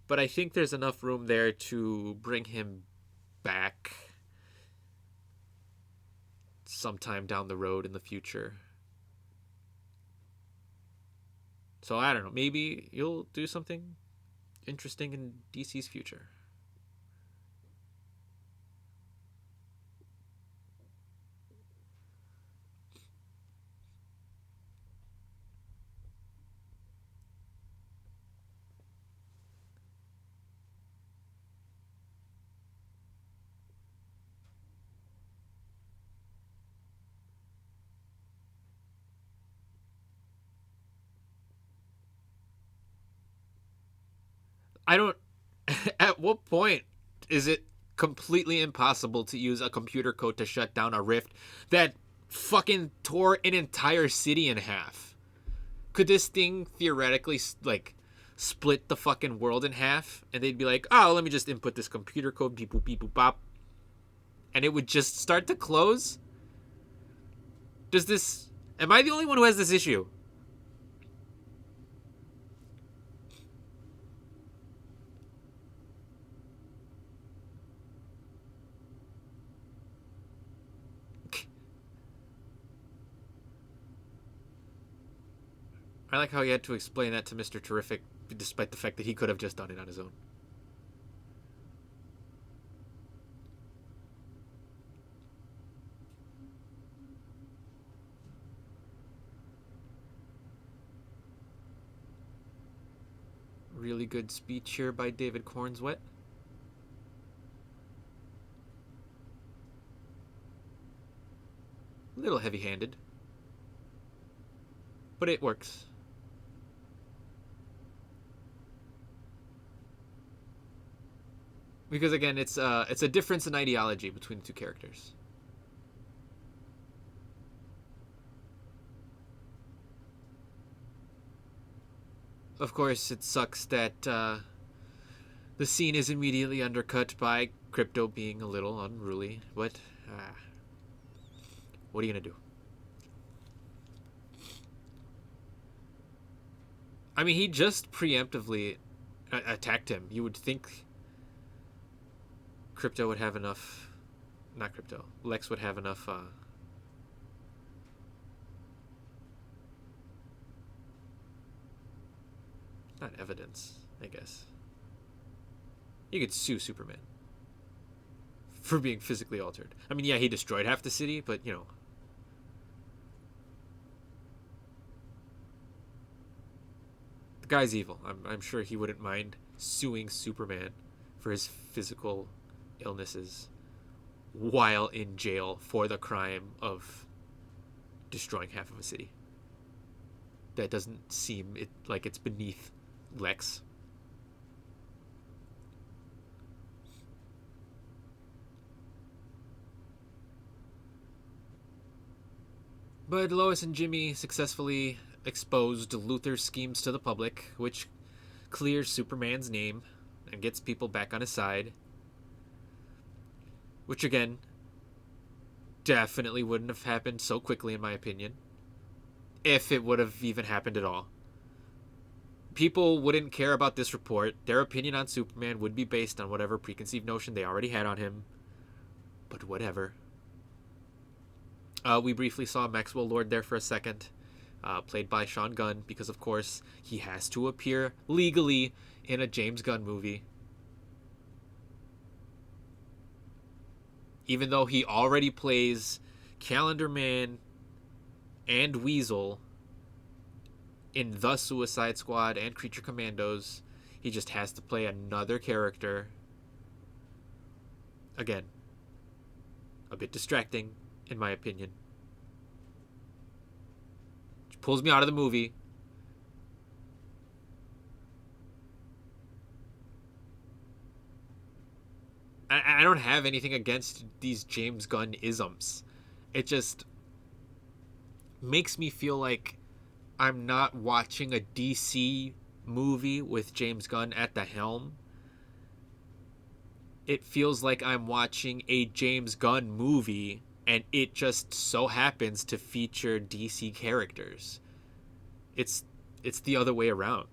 but I think there's enough room there to bring him back sometime down the road in the future. So I don't know, maybe you'll do something interesting in DC's future. I don't. At what point is it completely impossible to use a computer code to shut down a rift that fucking tore an entire city in half? Could this thing theoretically like split the fucking world in half, and they'd be like, "Oh, let me just input this computer code, beep boop beep boop bop," and it would just start to close? Does this? Am I the only one who has this issue? I like how he had to explain that to Mr. Terrific, despite the fact that he could have just done it on his own. Really good speech here by David Cornswet. A little heavy-handed, but it works. Because again, it's a difference in ideology between the two characters. Of course, it sucks that the scene is immediately undercut by Krypto being a little unruly, but what are you gonna do? I mean, he just preemptively attacked him. You would think Krypto would have enough. Not Krypto. Lex would have enough. Not evidence, I guess. You could sue Superman for being physically altered. I mean, yeah, he destroyed half the city, but you know. The guy's evil. I'm sure he wouldn't mind suing Superman for his physical illnesses. while in jail for the crime of destroying half of a city. That doesn't seem like it's beneath Lex. But Lois and Jimmy successfully exposed Luthor's schemes to the public, which clears Superman's name and gets people back on his side. Which, again, definitely wouldn't have happened so quickly, in my opinion. If it would have even happened at all. People wouldn't care about this report. Their opinion on Superman would be based on whatever preconceived notion they already had on him. But whatever. We briefly saw Maxwell Lord there for a second, played by Sean Gunn, because of course he has to appear legally in a James Gunn movie. Even though he already plays Calendar Man and Weasel in The Suicide Squad and Creature Commandos, he just has to play another character. Again, a bit distracting, in my opinion. Which pulls me out of the movie. I don't have anything against these James Gunn isms. It just makes me feel like I'm not watching a DC movie with James Gunn at the helm. It feels like I'm watching a James Gunn movie and it just so happens to feature DC characters. It's the other way around.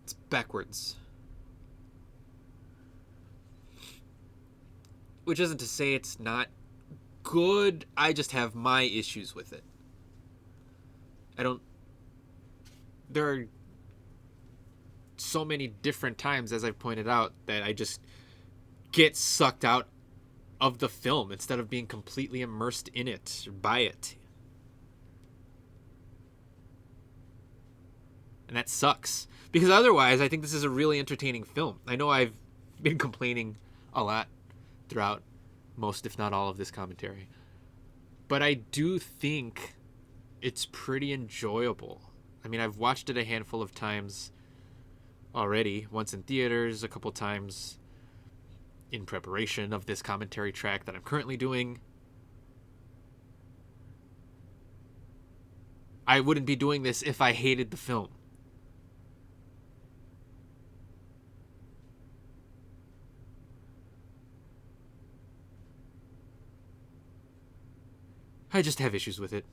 It's backwards. Which isn't to say it's not good. I just have my issues with it. There are so many different times, as I've pointed out, that I just get sucked out of the film instead of being completely immersed in it or by it. And that sucks. Because otherwise, I think this is a really entertaining film. I know I've been complaining a lot throughout most, if not all, of this commentary. But I do think it's pretty enjoyable. I mean, I've watched it a handful of times already. Once in theaters, a couple times in preparation of this commentary track that I'm currently doing. I wouldn't be doing this if I hated the film. I just have issues with it.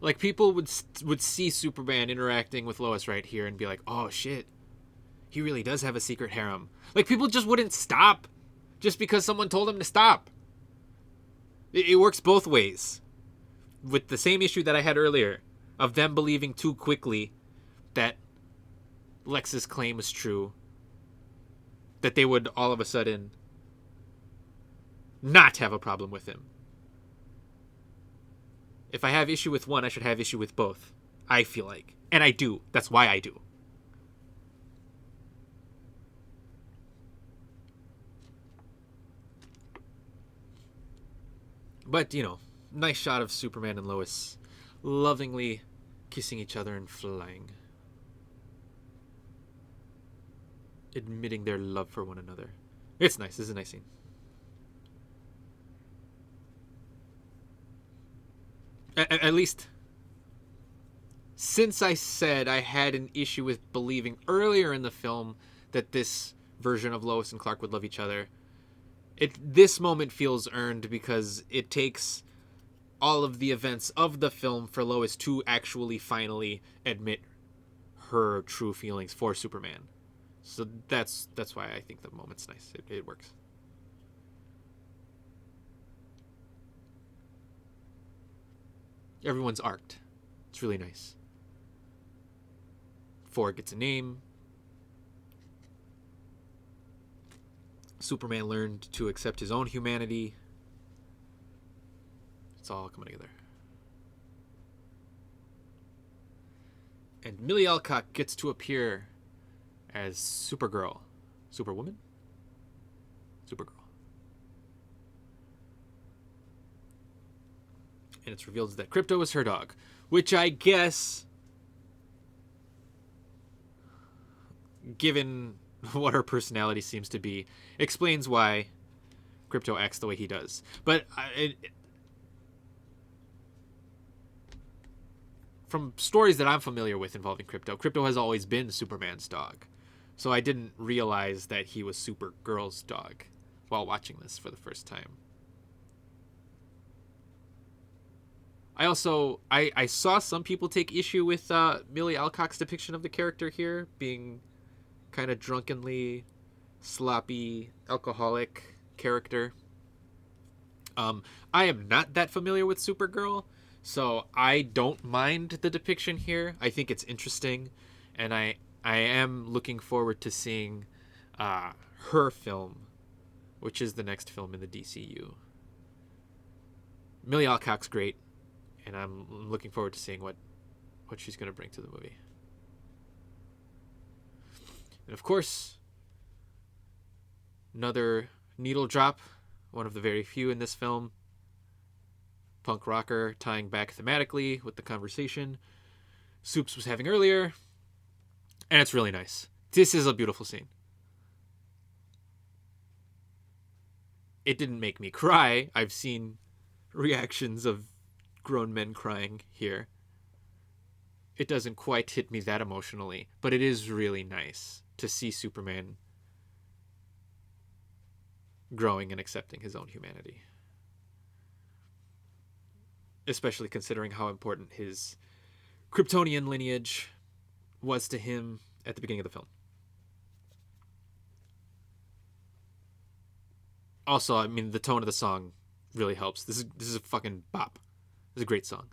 Like, people would see Superman interacting with Lois right here and be like, oh shit, he really does have a secret harem. Like, people just wouldn't stop just because someone told them to stop. It works both ways. With the same issue that I had earlier of them believing too quickly that Lex's claim was true, that they would all of a sudden not have a problem with him. If I have issue with one, I should have issue with both, I feel like. And I do. That's why I do. But, nice shot of Superman and Lois lovingly kissing each other and flying, admitting their love for one another. It's nice. This is a nice scene. At least, since I said I had an issue with believing earlier in the film that this version of Lois and Clark would love each other, this moment feels earned because it takes all of the events of the film for Lois to actually finally admit her true feelings for Superman. So that's why I think the moment's nice. It works. Everyone's arced. It's really nice. 4 gets a name. Superman learned to accept his own humanity. It's all coming together. And Millie Alcock gets to appear as Supergirl. Superwoman? Supergirl. And it's revealed that Krypto is her dog, which I guess, given what her personality seems to be, explains why Krypto acts the way he does. But from stories that I'm familiar with involving Krypto has always been Superman's dog. So I didn't realize that he was Supergirl's dog while watching this for the first time. I saw some people take issue with Millie Alcock's depiction of the character here, being kind of drunkenly, sloppy, alcoholic character. I am not that familiar with Supergirl, so I don't mind the depiction here. I think it's interesting, and I am looking forward to seeing her film, which is the next film in the DCU. Millie Alcock's great, and I'm looking forward to seeing what she's going to bring to the movie. And of course, another needle drop, one of the very few in this film. Punk rocker tying back thematically with the conversation Soups was having earlier. And it's really nice. This is a beautiful scene. It didn't make me cry. I've seen reactions of grown men crying here. It doesn't quite hit me that emotionally, but it is really nice to see Superman growing and accepting his own humanity. Especially considering how important his Kryptonian lineage was to him at the beginning of the film. Also, I mean, the tone of the song really helps. This is a fucking bop. It's a great song.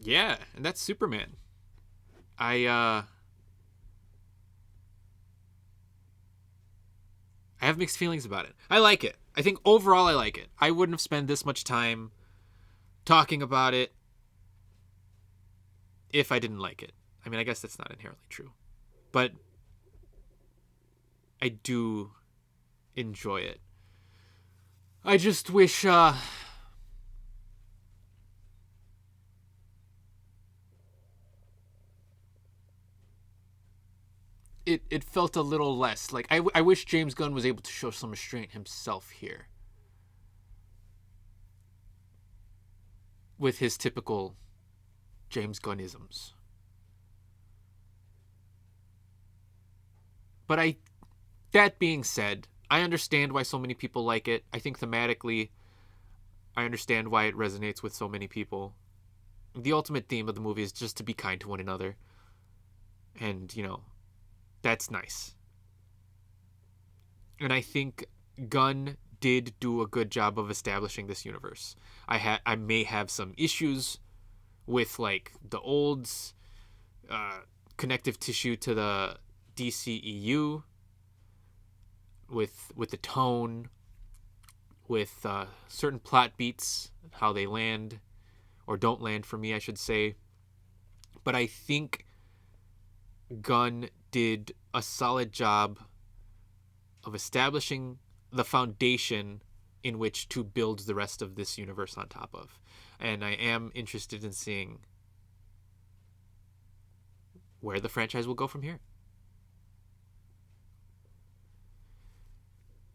Yeah, and that's Superman. I have mixed feelings about it. I like it. I think overall I like it. I wouldn't have spent this much time talking about it if I didn't like it. I mean, I guess that's not inherently true. But I do enjoy it. I just wish it felt a little less. Like, I wish James Gunn was able to show some restraint himself here. With his typical James Gunnisms. But that being said, I understand why so many people like it. I think thematically, I understand why it resonates with so many people. The ultimate theme of the movie is just to be kind to one another. And, that's nice. And I think Gunn did do a good job of establishing this universe. I may have some issues with, like, the old connective tissue to the DCEU, with the tone, with certain plot beats, how they land or don't land for me, I should say. But I think Gunn did a solid job of establishing the foundation in which to build the rest of this universe on top of. And I am interested in seeing where the franchise will go from here.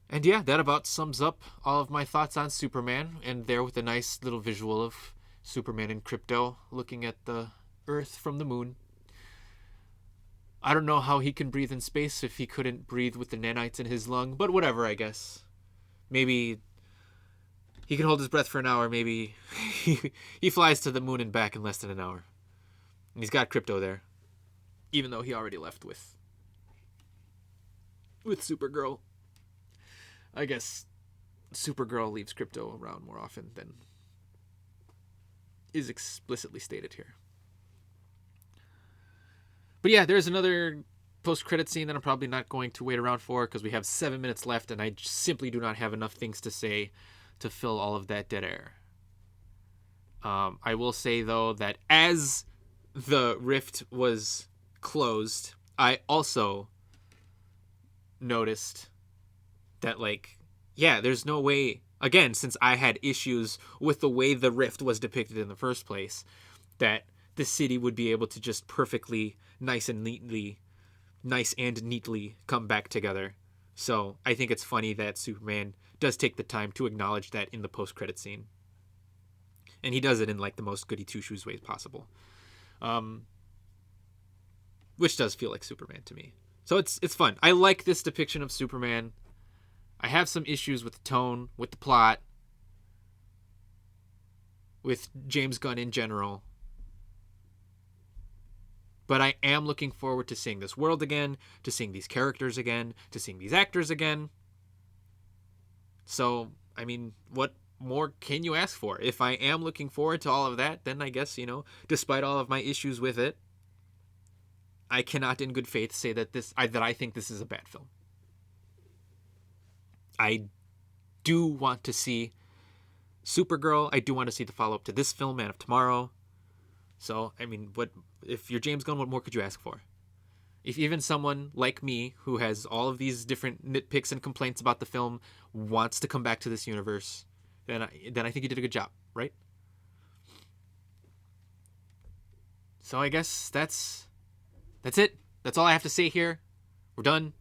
And yeah, that about sums up all of my thoughts on Superman, and there with a nice little visual of Superman and Krypto looking at the Earth from the moon. I don't know how he can breathe in space if he couldn't breathe with the nanites in his lung, but whatever, I guess. Maybe he can hold his breath for an hour. Maybe he flies to the moon and back in less than an hour. And he's got Krypto there, even though he already left with Supergirl. I guess Supergirl leaves Krypto around more often than is explicitly stated here. But yeah, there's another post-credit scene that I'm probably not going to wait around for because we have 7 minutes left and I simply do not have enough things to say to fill all of that dead air. I will say, though, that as the rift was closed, I also noticed that, like, yeah, there's no way, again, since I had issues with the way the rift was depicted in the first place, that the city would be able to just perfectly, nice and neatly come back together. So I think it's funny that Superman does take the time to acknowledge that in the post-credit scene. And he does it in, like, the most goody-two-shoes ways possible. Which does feel like Superman to me. So it's fun. I like this depiction of Superman. I have some issues with the tone, with the plot, with James Gunn in general. But I am looking forward to seeing this world again, to seeing these characters again, to seeing these actors again. So, I mean, what more can you ask for? If I am looking forward to all of that, then I guess, despite all of my issues with it, I cannot in good faith say that I think this is a bad film. I do want to see Supergirl. I do want to see the follow-up to this film, Man of Tomorrow. So, I mean, if you're James Gunn, what more could you ask for? If even someone like me, who has all of these different nitpicks and complaints about the film, wants to come back to this universe, then I think you did a good job, right? So I guess that's it. That's all I have to say here. We're done.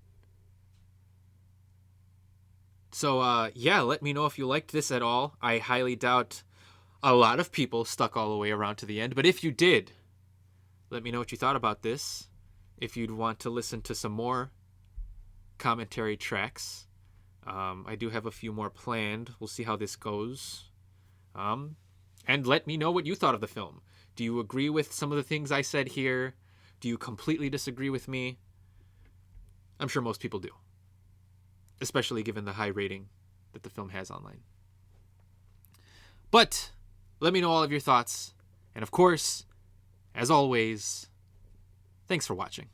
So, yeah, let me know if you liked this at all. I highly doubt a lot of people stuck all the way around to the end. But if you did, let me know what you thought about this. If you'd want to listen to some more commentary tracks, I do have a few more planned. We'll see how this goes. And let me know what you thought of the film. Do you agree with some of the things I said here? Do you completely disagree with me? I'm sure most people do, especially given the high rating that the film has online. But let me know all of your thoughts. And of course, as always, thanks for watching.